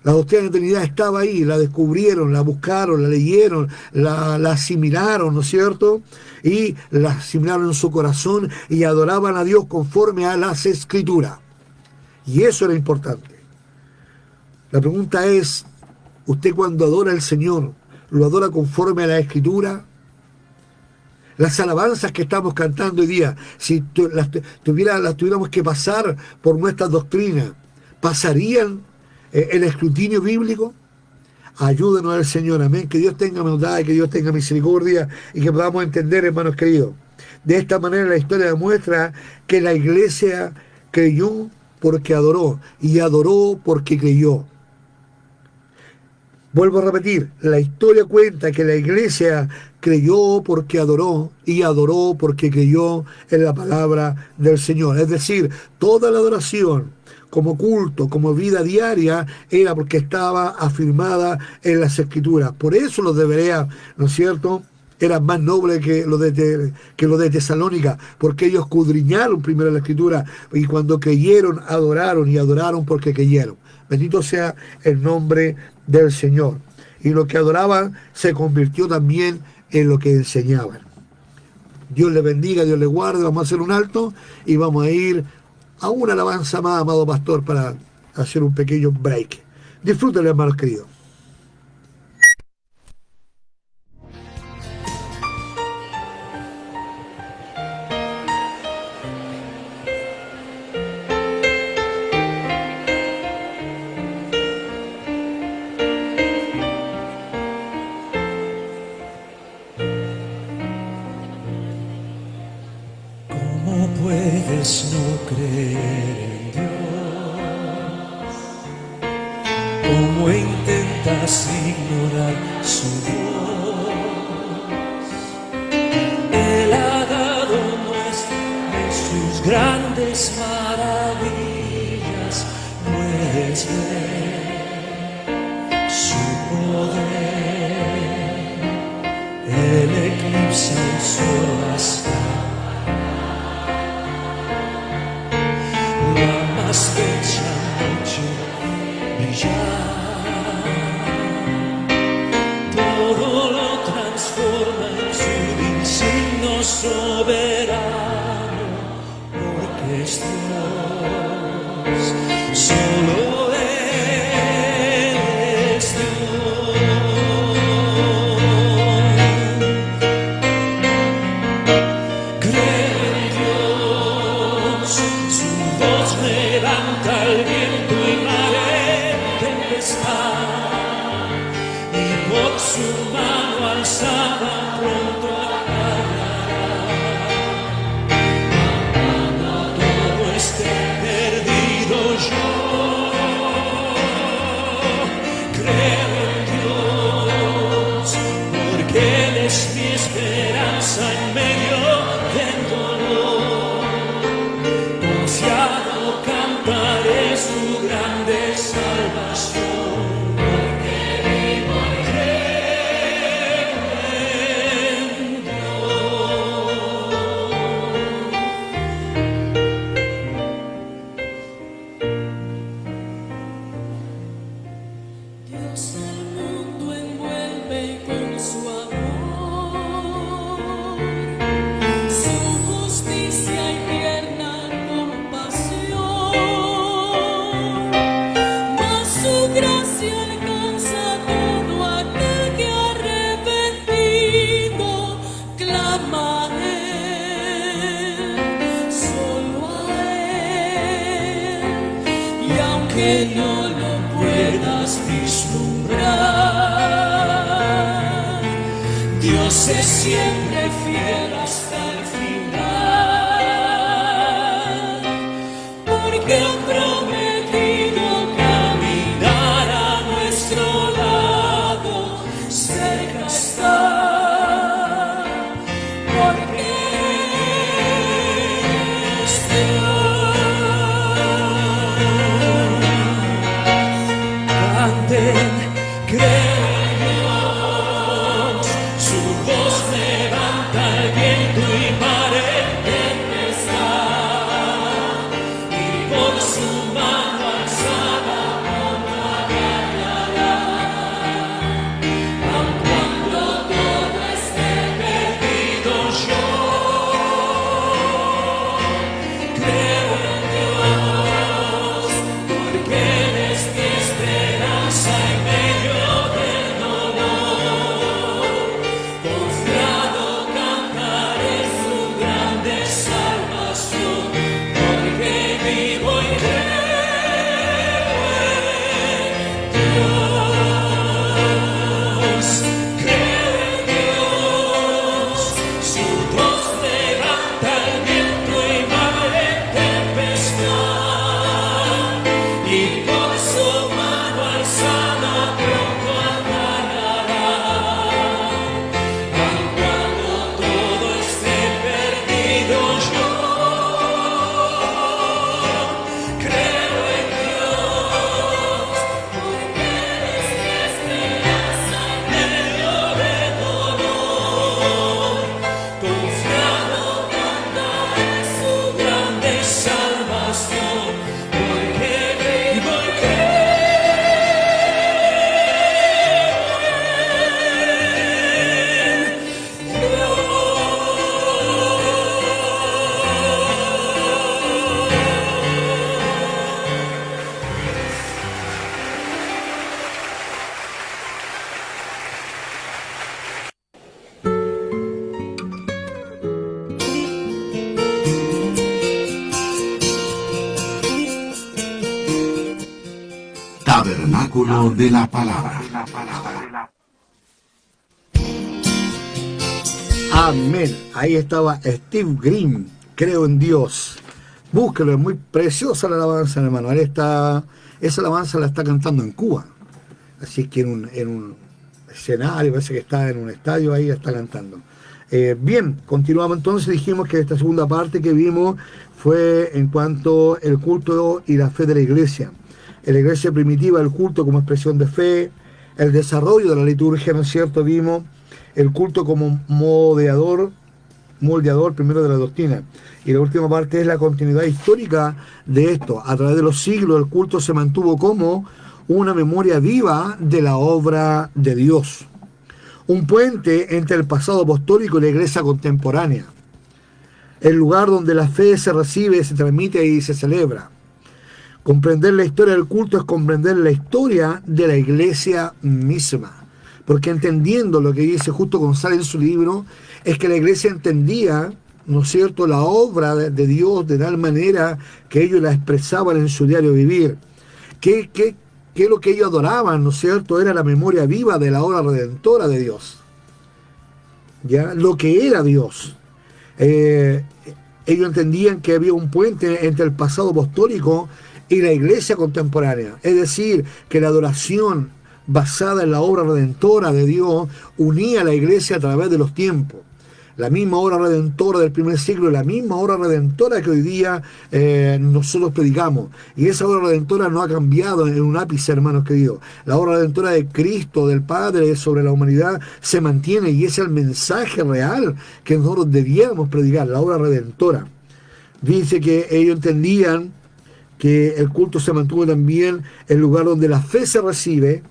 La doctrina de la Trinidad estaba ahí, la descubrieron, la buscaron, la leyeron, la asimilaron, ¿no es cierto?, y la asimilaron en su corazón y adoraban a Dios conforme a las Escrituras. Y eso era importante. La pregunta es, ¿usted cuando adora al Señor, lo adora conforme a la Escritura? Las alabanzas que estamos cantando hoy día, si las tuviéramos que pasar por nuestras doctrinas, ¿pasarían el escrutinio bíblico? Ayúdenos al Señor, amén. Que Dios tenga bondad, que Dios tenga misericordia y que podamos entender, hermanos queridos. De esta manera la historia demuestra que la iglesia creyó porque adoró y adoró porque creyó. Vuelvo a repetir, la historia cuenta que la iglesia creyó porque adoró y adoró porque creyó en la palabra del Señor. Es decir, toda la adoración como culto, como vida diaria, era porque estaba afirmada en las Escrituras. Por eso los de Berea, ¿no es cierto?, eran más nobles que los de Tesalónica, porque ellos escudriñaron primero la Escritura y cuando creyeron, adoraron y adoraron porque creyeron. Bendito sea el nombre del Señor. Y lo que adoraban se convirtió también en lo que enseñaban. Dios le bendiga, Dios le guarde. Vamos a hacer un alto y vamos a ir a una alabanza más, amado pastor, para hacer un pequeño break. Disfrútenlo, hermanos queridos. puedes no creer en Dios? ¿Cómo intentas ignorar su voz? Él ha dado muestra de sus grandes maravillas. Puedes ver su poder. Él eclipsa el sol hasta la más bella noche brillar. Todo lo transforma en su insigno soberano, porque es Dios, solo Él es Dios. Creo en Dios, su voz levanta el viento y marea tempestad. alzada pronto todo esté perdido, yo creo en Dios, porque Él es mi esperanza en medio del dolor. Confiado cantaré su grande salvación, porque vivo y creo en Dios el mundo envuelve con su amor, su justicia y tierna compasión, mas su gracia alcanza todo aquel que arrepentido clama a Él, solo a Él, y aunque no lo puedas vislumbrar, Dios es siempre fiel hasta el final, porque ha prometido caminar a nuestro lado, cerca está, porque es Dios. Canten, creo en Dios, su voz levanta el viento y mare tempestad, y por su mano alzada contra guiará, aun cuando todo esté perdido, yo creo en Dios, porque Él es mi esperanza en medio del dolor. Confiado cantaré su grande salvación, porque vivo y creo en Dios. Creo en Dios, su voz levanta el viento y mare tempestad, y por su mano alzada pronto agarrará, aun cuando todo esté perdido, yo creo en Dios, porque Él es mi esperanza en medio del dolor. Confiado cantaré su grande salvación, porque vivo y creo en Tabernáculo de la Palabra. Amén. Ahí estaba Steve Green, creo en Dios. Búsquelo, es muy preciosa la alabanza, hermano. Él está, esa alabanza la está cantando en Cuba. Así que en un escenario, parece que está en un estadio, ahí está cantando. Bien, continuamos entonces. Dijimos que esta segunda parte que vimos fue en cuanto al culto y la fe de la iglesia. En la iglesia primitiva, el culto como expresión de fe, el desarrollo de la liturgia, ¿no es cierto? Vimos el culto como moldeador primero de la doctrina. Y la última parte es la continuidad histórica de esto. A través de los siglos el culto se mantuvo como una memoria viva de la obra de Dios. Un puente entre el pasado apostólico y la iglesia contemporánea. El lugar donde la fe se recibe, se transmite y se celebra. Comprender la historia del culto es comprender la historia de la iglesia misma. Porque entendiendo lo que dice Justo González en su libro, es que la iglesia entendía, ¿no es cierto?, la obra de Dios de tal manera que ellos la expresaban en su diario vivir. Que lo que ellos adoraban, ¿no es cierto?, era la memoria viva de la obra redentora de Dios. ¿ya? Lo que era Dios. Ellos entendían que había un puente entre el pasado apostólico y la iglesia contemporánea. Es decir, que la adoración basada en la obra redentora de Dios unía a la iglesia a través de los tiempos. La misma obra redentora del primer siglo, la misma obra redentora que hoy día nosotros predicamos. Y esa obra redentora no ha cambiado en un ápice, hermanos queridos. La obra redentora de Cristo, del Padre, sobre la humanidad, se mantiene y es el mensaje real que nosotros debíamos predicar, la obra redentora. Dice que ellos entendían que el culto se mantuvo también el lugar donde la fe se recibe,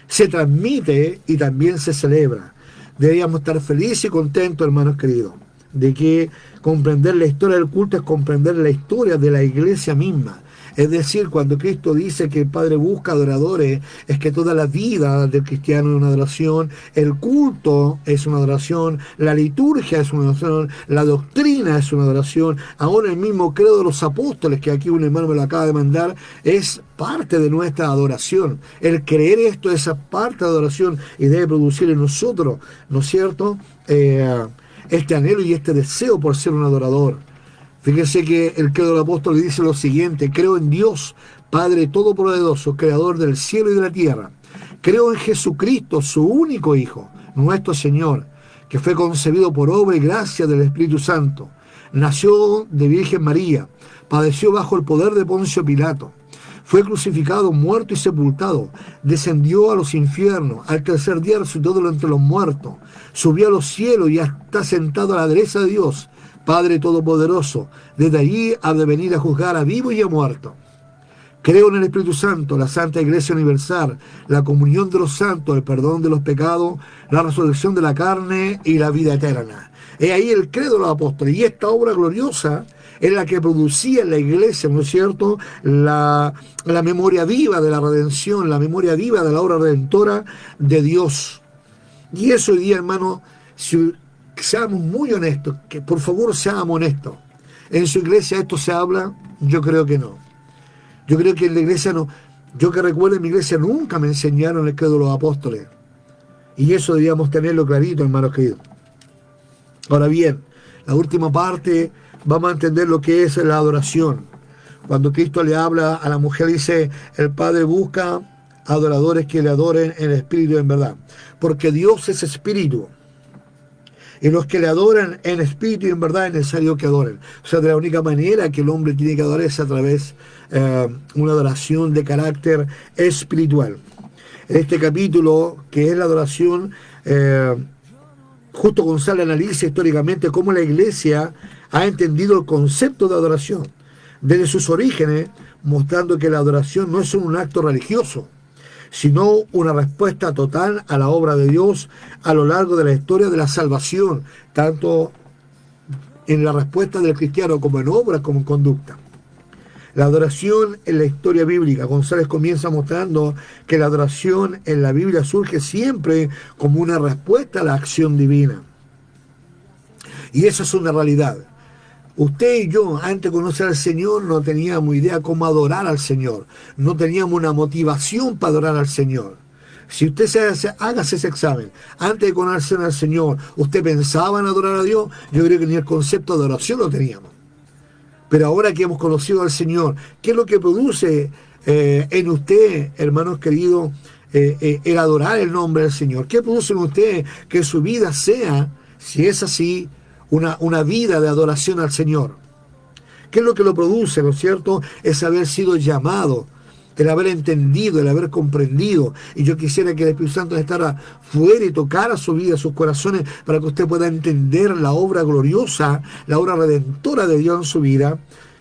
se transmite y también se celebra. Deberíamos estar felices y contentos, hermanos queridos, de que comprender la historia del culto es comprender la historia de la iglesia misma. Es decir, cuando Cristo dice que el Padre busca adoradores, es que toda la vida del cristiano es una adoración, el culto es una adoración, la liturgia es una adoración, la doctrina es una adoración, ahora el mismo credo de los apóstoles, que aquí un hermano me lo acaba de mandar, es parte de nuestra adoración. El creer esto es parte de adoración y debe producir en nosotros, ¿no es cierto?, este anhelo y este deseo por ser un adorador. Fíjese que el credo del apóstol le dice lo siguiente: creo en Dios, Padre Todopoderoso, Creador del cielo y de la tierra. Creo en Jesucristo, su único Hijo, nuestro Señor, que fue concebido por obra y gracia del Espíritu Santo. Nació de Virgen María, padeció bajo el poder de Poncio Pilato. Fue crucificado, muerto y sepultado. Descendió a los infiernos. Al tercer día resucitó de entre los muertos. Subió a los cielos y está sentado a la derecha de Dios, Padre Todopoderoso. Desde allí ha de venir a juzgar a vivos y a muertos. Creo en el Espíritu Santo, la Santa Iglesia Universal, la comunión de los santos, el perdón de los pecados, la resurrección de la carne y la vida eterna. Es ahí el credo de los apóstoles. Y esta obra gloriosa es la que producía en la iglesia, ¿no es cierto?, la memoria viva de la redención, la memoria viva de la obra redentora de Dios. Y eso hoy día, hermano, si seamos muy honestos, que por favor seamos honestos. ¿En su iglesia esto se habla? Yo creo que no. Yo creo que en la iglesia no. Yo que recuerdo, en mi iglesia nunca me enseñaron el credo de los apóstoles. Y eso debíamos tenerlo clarito, hermanos queridos. Ahora bien, la última parte, vamos a entender lo que es la adoración. Cuando Cristo le habla a la mujer, dice: el Padre busca adoradores que le adoren en espíritu y en verdad. Porque Dios es espíritu. Y los que le adoran en espíritu y en verdad es necesario que adoren. O sea, de la única manera que el hombre tiene que adorar es a través de una adoración de carácter espiritual. En este capítulo, que es la adoración, justo González analiza históricamente cómo la iglesia ha entendido el concepto de adoración desde sus orígenes, mostrando que la adoración no es solo un acto religioso, sino una respuesta total a la obra de Dios a lo largo de la historia de la salvación, tanto en la respuesta del cristiano como en obra como en conducta. La adoración en la historia bíblica, González comienza mostrando que la adoración en la Biblia surge siempre como una respuesta a la acción divina. Y eso es una realidad. Usted y yo, antes de conocer al Señor, no teníamos idea cómo adorar al Señor. No teníamos una motivación para adorar al Señor. Si usted hágase ese examen, antes de conocer al Señor, ¿usted pensaba en adorar a Dios? Yo creo que ni el concepto de adoración lo teníamos. Pero ahora que hemos conocido al Señor, ¿qué es lo que produce en usted, hermanos queridos, el adorar el nombre del Señor? ¿Qué produce en usted que su vida sea, si es así, una vida de adoración al Señor? ¿Qué es lo que lo produce, no es cierto? Es haber sido llamado, el haber entendido, el haber comprendido. Y yo quisiera que el Espíritu Santo estará fuera y tocara su vida, sus corazones, para que usted pueda entender la obra gloriosa, la obra redentora de Dios en su vida,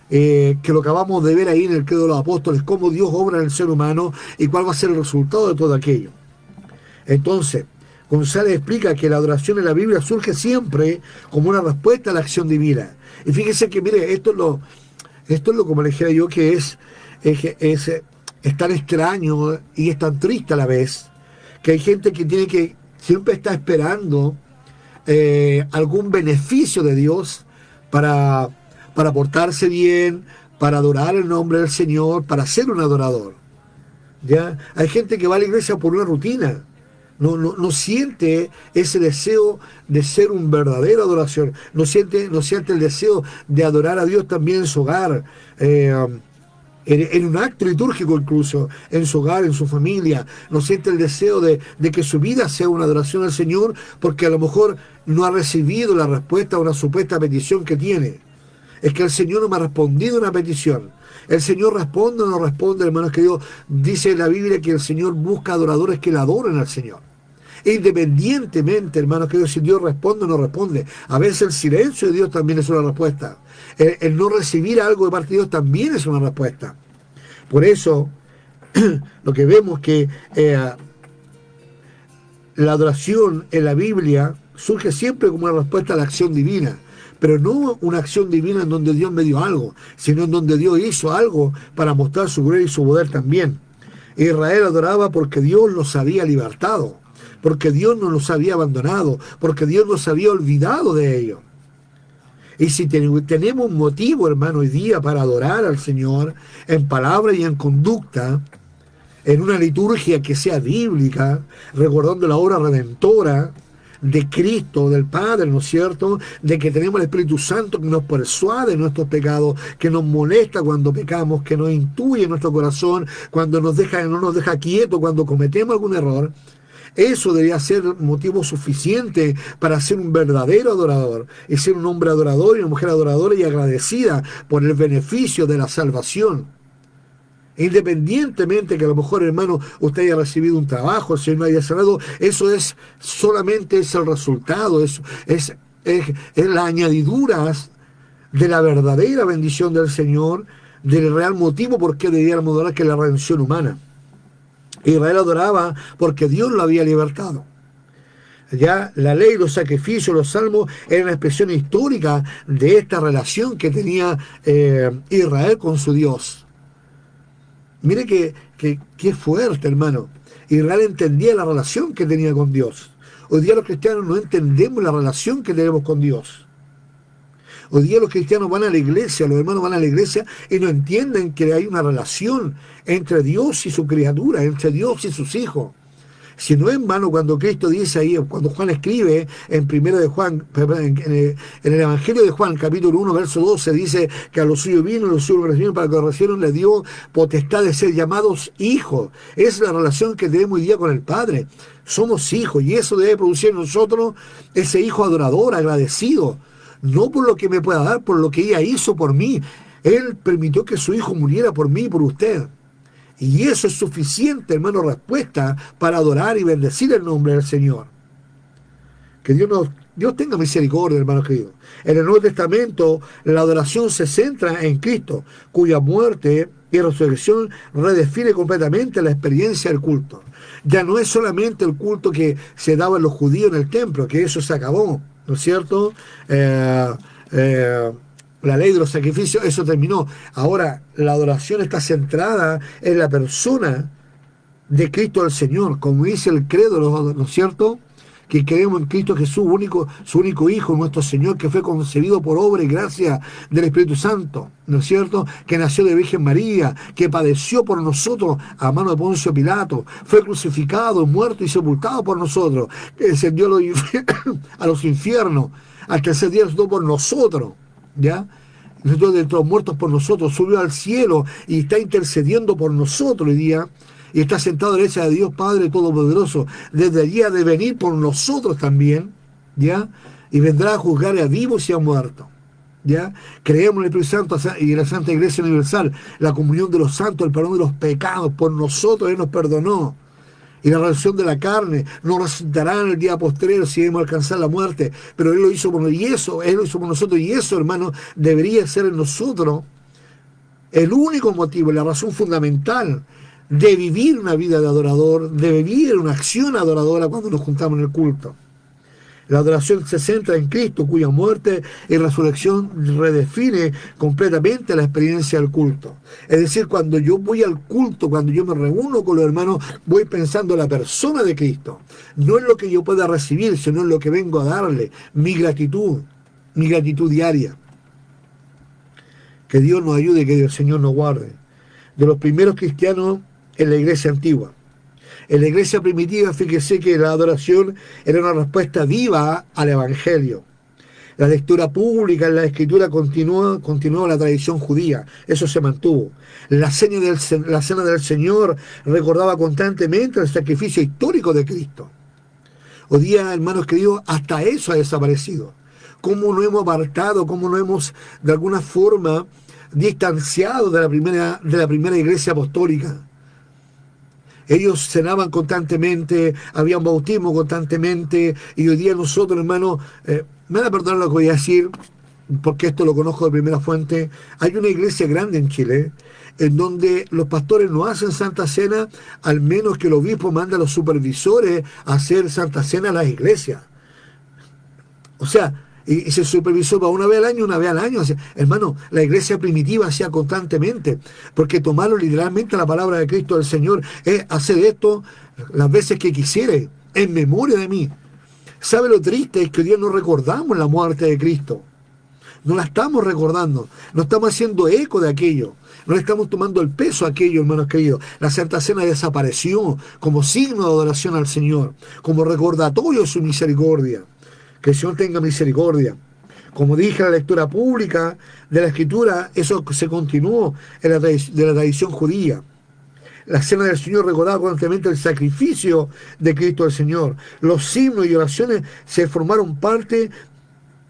que lo acabamos de ver ahí en el credo de los apóstoles, cómo Dios obra en el ser humano y cuál va a ser el resultado de todo aquello. Entonces, González explica que la adoración en la Biblia surge siempre como una respuesta a la acción divina. Y fíjese que, mire, esto es lo como le dijera yo, que es tan extraño y es tan triste a la vez, que hay gente que siempre está esperando algún beneficio de Dios para portarse bien, para adorar el nombre del Señor, para ser un adorador. ¿Ya? Hay gente que va a la iglesia por una rutina. no siente ese deseo de ser un verdadero adoración, no siente el deseo de adorar a Dios también en su hogar, en un acto litúrgico incluso, en su hogar, en su familia, no siente el deseo de que su vida sea una adoración al Señor, porque a lo mejor no ha recibido la respuesta a una supuesta petición que tiene. Es que el Señor no me ha respondido a una petición. El Señor responde o no responde, hermanos queridos. Dice la Biblia que el Señor busca adoradores que le adoren al Señor. Independientemente, hermanos queridos, si Dios responde o no responde. A veces el silencio de Dios también es una respuesta. El no recibir algo de parte de Dios también es una respuesta. Por eso, lo que vemos que la adoración en la Biblia surge siempre como una respuesta a la acción divina. Pero no una acción divina en donde Dios me dio algo, sino en donde Dios hizo algo para mostrar su gloria y su poder también. Israel adoraba porque Dios los había libertado, porque Dios no los había abandonado, porque Dios nos había olvidado de ellos. Y si tenemos un motivo, hermano, hoy día para adorar al Señor en palabra y en conducta, en una liturgia que sea bíblica, recordando la obra redentora de Cristo, del Padre, ¿no es cierto? De que tenemos el Espíritu Santo que nos persuade nuestros pecados, que nos molesta cuando pecamos, que nos intuye en nuestro corazón, cuando no nos deja quietos, cuando cometemos algún error. Eso debería ser motivo suficiente para ser un verdadero adorador y ser un hombre adorador y una mujer adoradora y agradecida por el beneficio de la salvación. Independientemente que a lo mejor, hermano, usted haya recibido un trabajo, el Señor no haya sanado, eso es solamente es el resultado, es las añadiduras de la verdadera bendición del Señor, del real motivo por qué debiéramos adorar, que es la redención humana. Israel adoraba porque Dios lo había libertado. Ya la ley, los sacrificios, los salmos eran una expresión histórica de esta relación que tenía Israel con su Dios. Mire que fuerte, hermano. Israel entendía la relación que tenía con Dios. Hoy día los cristianos no entendemos la relación que tenemos con Dios. Hoy día los cristianos van a la iglesia, los hermanos van a la iglesia y no entienden que hay una relación entre Dios y su criatura, entre Dios y sus hijos. Si no, hermano, cuando Cristo dice ahí, cuando Juan escribe en primero de Juan, en el Evangelio de Juan, capítulo 1, verso 12, dice que a los suyos vino, los suyos recibieron, para que lo recibieron, les dio potestad de ser llamados hijos. Es la relación que tenemos hoy día con el Padre. Somos hijos y eso debe producir en nosotros ese hijo adorador, agradecido. No por lo que me pueda dar, por lo que ella hizo por mí. Él permitió que su hijo muriera por mí y por usted. Y eso es suficiente, hermano, respuesta para adorar y bendecir el nombre del Señor. Que Dios tenga misericordia, hermanos queridos. En el Nuevo Testamento, la adoración se centra en Cristo, cuya muerte y resurrección redefine completamente la experiencia del culto. Ya no es solamente el culto que se daba a los judíos en el templo, que eso se acabó, ¿no es cierto? La ley de los sacrificios, eso terminó. Ahora la adoración está centrada en la persona de Cristo el Señor, como dice el credo, ¿no es cierto? Que creemos en Cristo Jesús, su único Hijo, nuestro Señor, que fue concebido por obra y gracia del Espíritu Santo, ¿no es cierto? Que nació de Virgen María, que padeció por nosotros a mano de Poncio Pilato, fue crucificado, muerto y sepultado por nosotros, que descendió a los infiernos, al tercer día resucitó por nosotros, ¿ya? Nosotros de los muertos por nosotros, subió al cielo y está intercediendo por nosotros hoy día, y está sentado a la derecha de Dios Padre Todopoderoso. Desde allí ha de venir por nosotros también, ¿ya? Y vendrá a juzgar a vivos y a muertos, ¿ya? Creemos en el Espíritu Santo y en la Santa Iglesia Universal, la comunión de los santos, el perdón de los pecados, por nosotros Él nos perdonó. Y la resurrección de la carne nos resucitará en el día postrero si debemos alcanzar la muerte, pero Él lo hizo por nosotros, y eso, Él lo hizo por nosotros, y eso, hermano, debería ser en nosotros el único motivo, la razón fundamental de vivir una vida de adorador, de vivir una acción adoradora cuando nos juntamos en el culto. La adoración se centra en Cristo, cuya muerte y resurrección redefine completamente la experiencia del culto. Es decir, cuando yo voy al culto, cuando yo me reúno con los hermanos, voy pensando en la persona de Cristo. No en lo que yo pueda recibir, sino en lo que vengo a darle, mi gratitud diaria. Que Dios nos ayude, que el Señor nos guarde. De los primeros cristianos en la iglesia antigua. En la iglesia primitiva, fíjese que la adoración era una respuesta viva al Evangelio. La lectura pública en la Escritura continuó la tradición judía, eso se mantuvo. La cena del Señor recordaba constantemente el sacrificio histórico de Cristo. Hoy día, hermanos queridos, hasta eso ha desaparecido. ¿Cómo no hemos apartado, cómo no hemos de alguna forma distanciado de la primera iglesia apostólica? Ellos cenaban constantemente, habían bautismo constantemente, y hoy día nosotros, hermanos, me van a perdonar lo que voy a decir, porque esto lo conozco de primera fuente. Hay una iglesia grande en Chile, en donde los pastores no hacen Santa Cena, al menos que el obispo manda a los supervisores a hacer Santa Cena a las iglesias. O sea, y se supervisó para una vez al año. O sea, hermano, la iglesia primitiva hacía constantemente, porque tomarlo literalmente la palabra de Cristo del Señor es hacer esto las veces que quisiere, en memoria de mí. ¿Sabe lo triste? Es que hoy día no recordamos la muerte de Cristo. No la estamos recordando, no estamos haciendo eco de aquello, no le estamos tomando el peso a aquello, hermanos queridos. La Santa Cena desapareció como signo de adoración al Señor, como recordatorio de su misericordia. Que el Señor tenga misericordia. Como dije en la lectura pública de la Escritura, eso se continuó de la tradición judía. La cena del Señor recordaba constantemente el sacrificio de Cristo el Señor. Los himnos y oraciones se formaron parte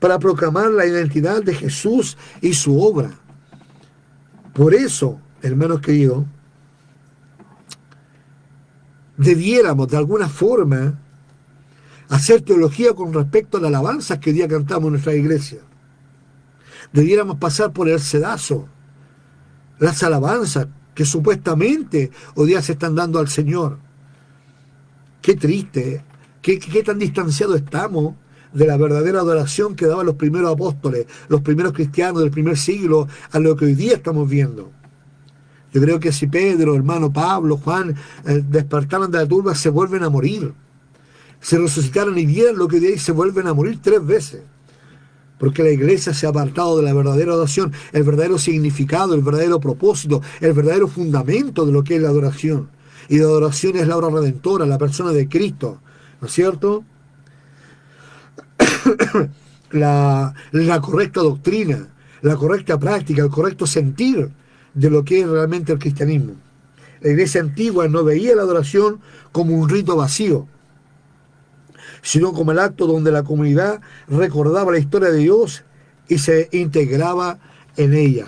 para proclamar la identidad de Jesús y su obra. Por eso, hermanos queridos, debiéramos de alguna forma hacer teología con respecto a las alabanzas que hoy día cantamos en nuestra iglesia. Debiéramos pasar por el sedazo las alabanzas que supuestamente hoy día se están dando al Señor. Qué triste, qué tan distanciados estamos de la verdadera adoración que daban los primeros apóstoles, los primeros cristianos del primer siglo, a lo que hoy día estamos viendo. Yo creo que si Pedro, hermano Pablo, Juan, despertaran de la turba, se vuelven a morir. Se resucitaran y vieran lo que de ahí se vuelven a morir 3 veces. Porque la iglesia se ha apartado de la verdadera adoración, el verdadero significado, el verdadero propósito, el verdadero fundamento de lo que es la adoración. Y la adoración es la obra redentora, la persona de Cristo, ¿no es cierto? La correcta doctrina, la correcta práctica, el correcto sentir de lo que es realmente el cristianismo. La iglesia antigua no veía la adoración como un rito vacío, sino como el acto donde la comunidad recordaba la historia de Dios y se integraba en ellas.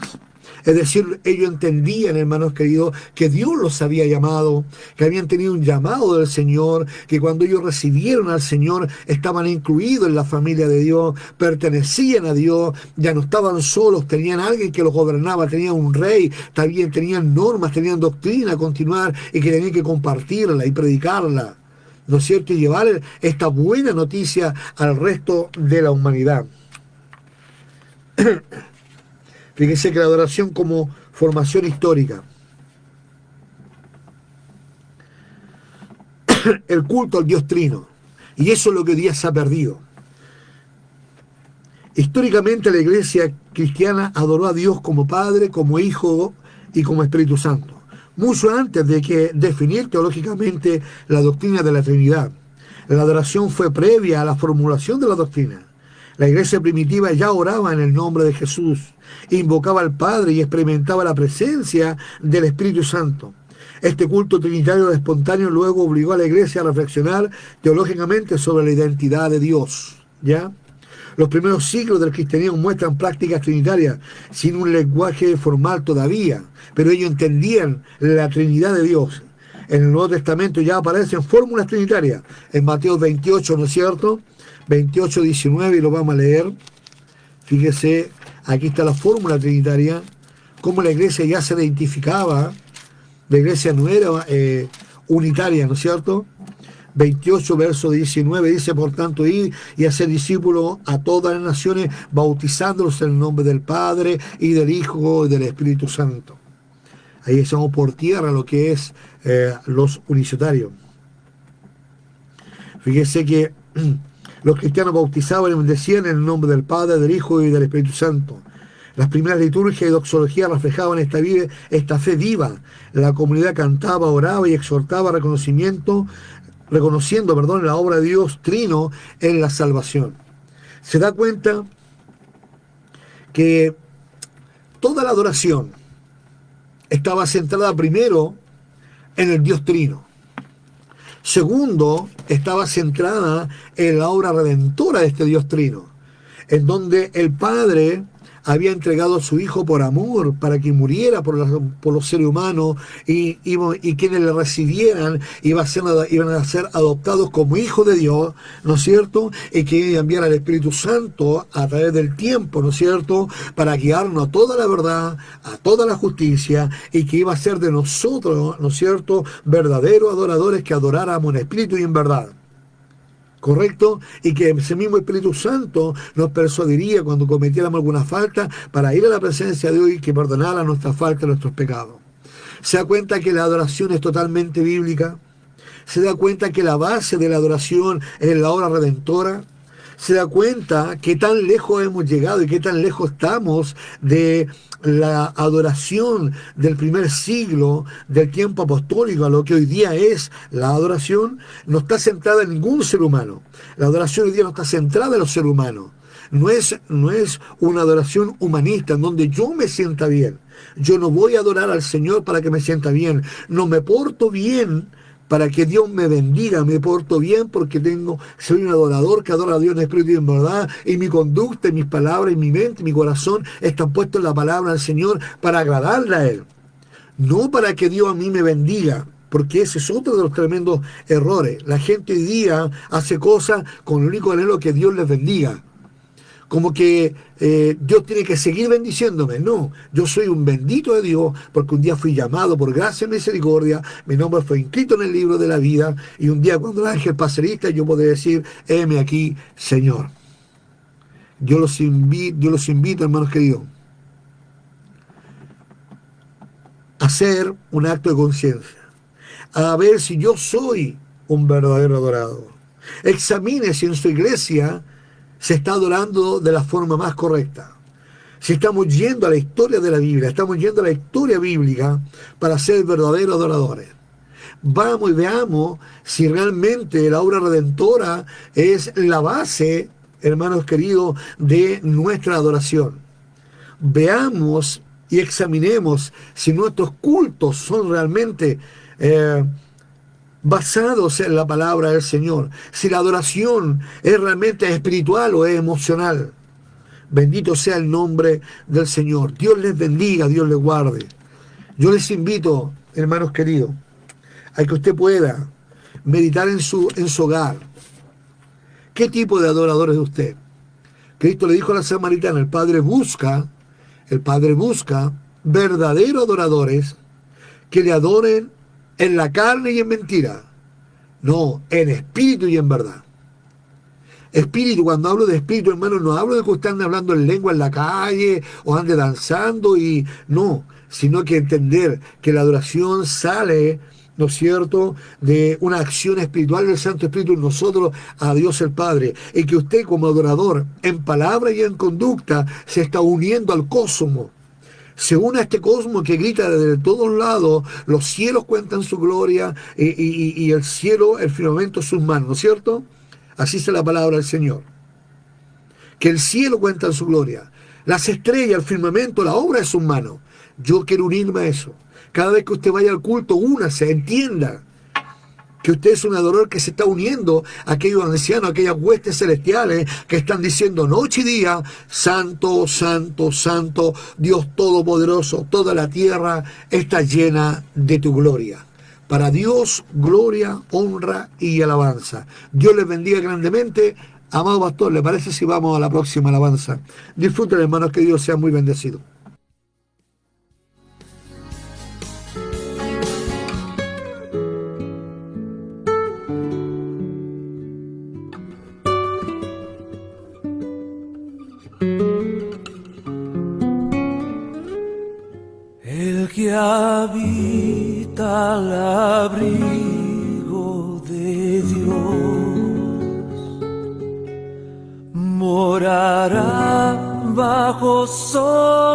Es decir, ellos entendían, hermanos queridos, que Dios los había llamado, que habían tenido un llamado del Señor, que cuando ellos recibieron al Señor estaban incluidos en la familia de Dios, pertenecían a Dios, ya no estaban solos, tenían alguien que los gobernaba, tenían un rey, también tenían normas, tenían doctrina a continuar y que tenían que compartirla y predicarla, ¿no es cierto? Y llevar esta buena noticia al resto de la humanidad. Fíjense que la adoración como formación histórica. El culto al Dios Trino. Y eso es lo que hoy día se ha perdido. Históricamente la iglesia cristiana adoró a Dios como Padre, como Hijo y como Espíritu Santo. Mucho antes de que definir teológicamente la doctrina de la Trinidad. La adoración fue previa a la formulación de la doctrina. La iglesia primitiva ya oraba en el nombre de Jesús, invocaba al Padre y experimentaba la presencia del Espíritu Santo. Este culto trinitario espontáneo luego obligó a la iglesia a reflexionar teológicamente sobre la identidad de Dios. ¿Ya? Los primeros siglos del cristianismo muestran prácticas trinitarias sin un lenguaje formal todavía, pero ellos entendían la Trinidad de Dios. En el Nuevo Testamento ya aparecen fórmulas trinitarias. En Mateo 28, ¿no es cierto? 28, 19, y lo vamos a leer. Fíjese, aquí está la fórmula trinitaria, cómo la iglesia ya se identificaba. La iglesia no era unitaria, ¿no es cierto? 28, verso 19, dice: por tanto, ir y hacer discípulos a todas las naciones, bautizándolos en el nombre del Padre, y del Hijo, y del Espíritu Santo. Ahí echamos por tierra lo que es los unicitarios. Fíjese que los cristianos bautizaban y bendecían en el nombre del Padre, del Hijo y del Espíritu Santo. Las primeras liturgias y doxologías reflejaban esta fe viva. La comunidad cantaba, oraba y exhortaba reconociendo, la obra de Dios Trino en la salvación. Se da cuenta que toda la adoración estaba centrada primero en el Dios Trino. Segundo, estaba centrada en la obra redentora de este Dios Trino, en donde el Padre había entregado a su Hijo por amor, para que muriera por los seres humanos, y quienes le recibieran iban a ser adoptados como hijos de Dios, ¿no es cierto? Y que iba a enviar al Espíritu Santo a través del tiempo, ¿no es cierto?, para guiarnos a toda la verdad, a toda la justicia, y que iba a ser de nosotros, ¿no es cierto?, verdaderos adoradores que adoráramos en espíritu y en verdad. ¿Correcto? Y que ese mismo Espíritu Santo nos persuadiría cuando cometiéramos alguna falta para ir a la presencia de Dios y que perdonara nuestras faltas y nuestros pecados. Se da cuenta que la adoración es totalmente bíblica. Se da cuenta que la base de la adoración es la obra redentora. Se da cuenta que tan lejos hemos llegado y que tan lejos estamos de la adoración del primer siglo, del tiempo apostólico, a lo que hoy día es la adoración. No está centrada en ningún ser humano. La adoración hoy día no está centrada en los seres humanos. No es una adoración humanista en donde yo me sienta bien. Yo no voy a adorar al Señor para que me sienta bien. No me porto bien para que Dios me bendiga, me porto bien porque soy un adorador que adora a Dios en espíritu y en verdad, y mi conducta, y mis palabras, y mi mente, y mi corazón están puestos en la palabra del Señor para agradarle a Él. No para que Dios a mí me bendiga, porque ese es otro de los tremendos errores. La gente hoy día hace cosas con el único anhelo que Dios les bendiga. Como que Dios tiene que seguir bendiciéndome. No, yo soy un bendito de Dios porque un día fui llamado por gracia y misericordia, mi nombre fue inscrito en el libro de la vida, y un día cuando el ángel pase lista yo podré decir, heme aquí, Señor. Yo los invito, hermanos queridos, a hacer un acto de conciencia, a ver si yo soy un verdadero adorador. Examine si en su iglesia se está adorando de la forma más correcta. Si estamos yendo a la historia de la Biblia, estamos yendo a la historia bíblica para ser verdaderos adoradores. Vamos y veamos si realmente la obra redentora es la base, hermanos queridos, de nuestra adoración. Veamos y examinemos si nuestros cultos son realmente basados en la palabra del Señor, si la adoración es realmente espiritual o es emocional. Bendito sea el nombre del Señor. Dios les bendiga, Dios les guarde. Yo les invito, hermanos queridos, a que usted pueda meditar en su hogar. ¿Qué tipo de adorador es usted? Cristo le dijo a la samaritana, el Padre busca verdaderos adoradores que le adoren en la carne y en mentira. No, en espíritu y en verdad. Espíritu, cuando hablo de espíritu, hermano, no hablo de que usted ande hablando en lengua en la calle o ande danzando y no, sino que entender que la adoración sale, ¿no es cierto?, de una acción espiritual del Santo Espíritu en nosotros a Dios el Padre, y que usted como adorador, en palabra y en conducta, se está uniendo al cosmos. Se une a este cosmos que grita desde todos lados, los cielos cuentan su gloria y el cielo, el firmamento, sus manos, ¿no es cierto? Así es la palabra del Señor. Que el cielo cuenta su gloria, las estrellas, el firmamento, la obra de sus manos. Yo quiero unirme a eso. Cada vez que usted vaya al culto, únase, entienda que usted es un adorador que se está uniendo a aquellos ancianos, a aquellas huestes celestiales que están diciendo noche y día, santo, santo, santo, Dios Todopoderoso, toda la tierra está llena de tu gloria. Para Dios, gloria, honra y alabanza. Dios les bendiga grandemente. Amado pastor, ¿le parece si vamos a la próxima alabanza? Disfruten, hermanos, que Dios sea muy bendecido. El que habita al abrigo de Dios morará bajo sol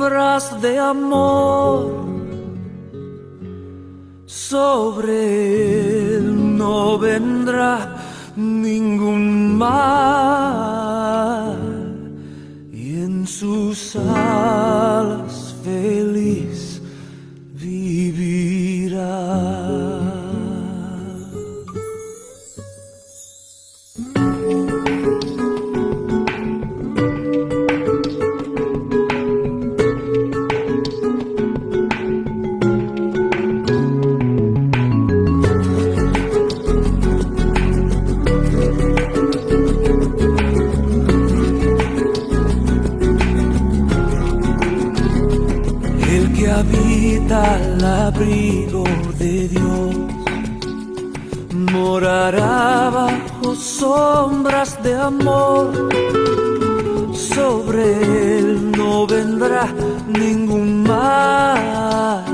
sombras de amor. Sobre él no vendrá ningún mal, y en sus alas feliz vivirá. Al abrigo de Dios morará bajo sombras de amor. Sobre él no vendrá ningún mal,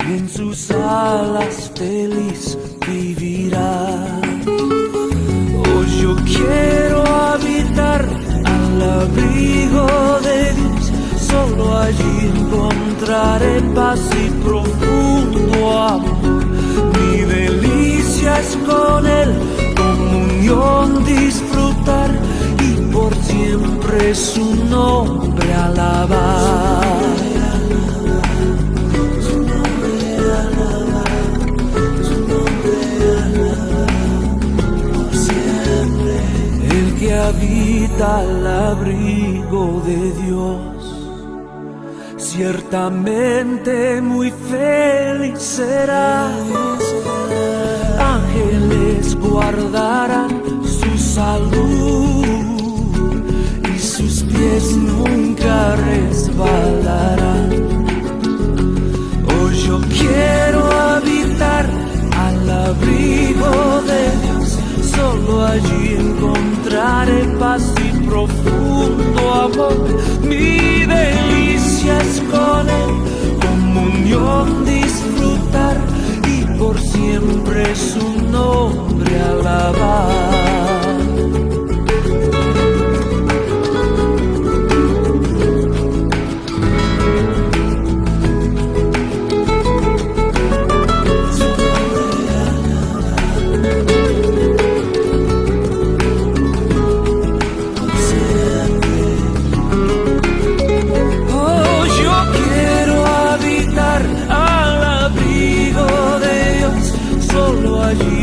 y en sus alas feliz vivirá. Oh, yo quiero habitar al abrigo de Dios, solo allí encontraré paz y profundo amor. Mi delicia es con él, comunión disfrutar, y por siempre su nombre alabar. El que habita al abrigo de Dios ciertamente muy feliz será. Ángeles guardarán su salud, y sus pies nunca resbalarán. Oh, yo quiero habitar al abrigo de Dios, solo allí encontraré paz y profundo amor. Mi delicia es con él, comunión disfrutar, y por siempre su nombre alabar.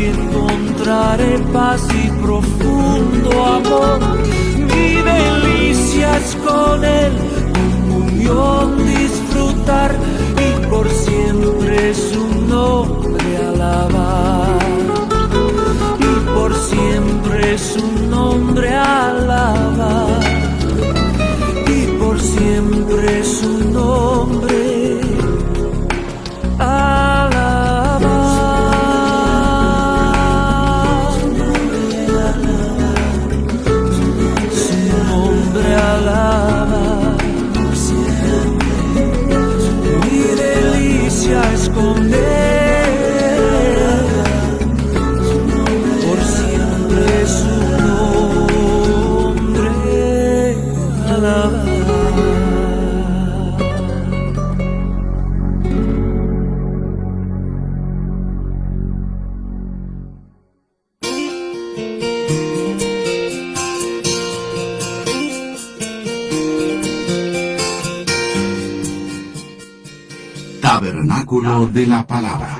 Encontraré paz y profundo amor. Mi delicia es con él, comunión disfrutar, y por siempre su nombre alabar. Y por siempre su nombre alabar. Y por siempre su nombre alabar. Alaba, mi delicia es con él, por siempre su nombre alaba. Tabernáculo de la Palabra.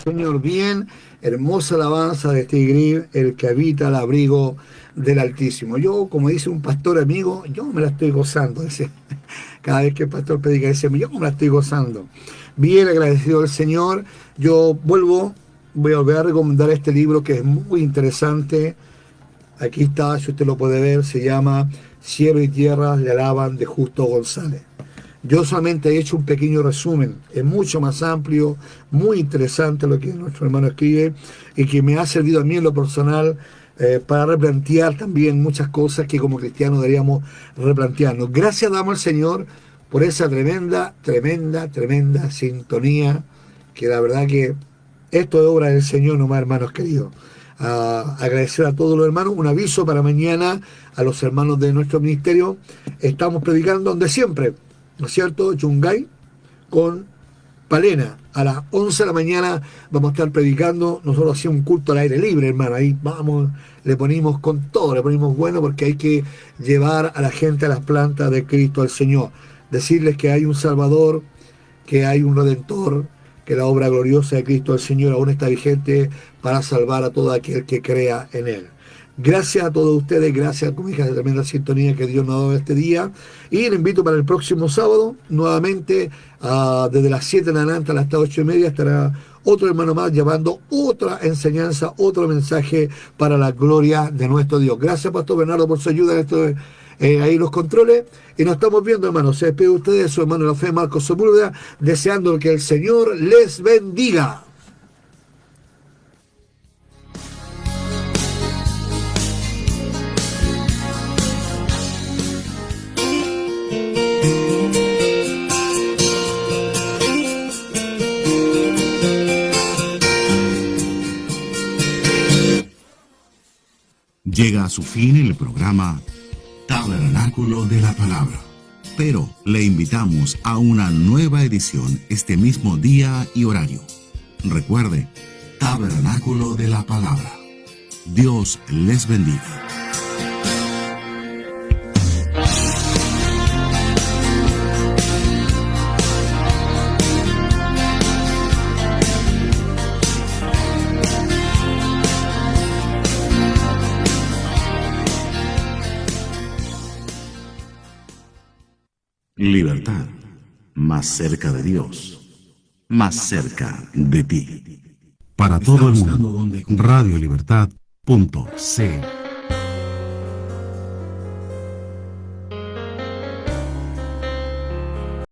Señor, bien, hermosa alabanza de este Grib, el que habita al abrigo del Altísimo. Yo, como dice un pastor amigo, yo me la estoy gozando. Dice, cada vez que el pastor predica, dice, yo me la estoy gozando. Bien agradecido al Señor. Yo voy a volver a recomendar este libro que es muy interesante. Aquí está, si usted lo puede ver, se llama Cielo y Tierra le alaban, de Justo González. Yo solamente he hecho un pequeño resumen, es mucho más amplio, muy interesante lo que nuestro hermano escribe, y que me ha servido a mí en lo personal para replantear también muchas cosas que como cristianos deberíamos replantearnos. Gracias damos al Señor por esa tremenda sintonía, que la verdad que esto es obra del Señor nomás, hermanos queridos. agradecer a todos los hermanos. Un aviso para mañana a los hermanos de nuestro ministerio. Estamos predicando donde siempre, ¿no es cierto? Yungay con Palena. A las 11 de la mañana vamos a estar predicando. Nosotros hacíamos un culto al aire libre, hermano. Ahí vamos, le ponimos con todo, le ponemos bueno, porque hay que llevar a la gente a las plantas de Cristo, al Señor. Decirles que hay un Salvador, que hay un Redentor, que la obra gloriosa de Cristo el Señor aún está vigente para salvar a todo aquel que crea en Él. Gracias a todos ustedes, gracias a tu hija de tremenda sintonía que Dios nos ha dado este día. Y le invito para el próximo sábado, nuevamente, desde las 7 en adelante hasta las 8:30, estará otro hermano más llevando otra enseñanza, otro mensaje para la gloria de nuestro Dios. Gracias, Pastor Bernardo, por su ayuda en esto ahí los controles, y nos estamos viendo, hermanos. Se despide de ustedes su hermano de la fe, Marcos Sepúlveda, deseando que el Señor les bendiga. Llega a su fin el programa Tabernáculo de la Palabra, pero le invitamos a una nueva edición este mismo día y horario. Recuerde, Tabernáculo de la Palabra. Dios les bendiga. Libertad, más cerca de Dios, más cerca de ti. Para todo el mundo, radiolibertad.c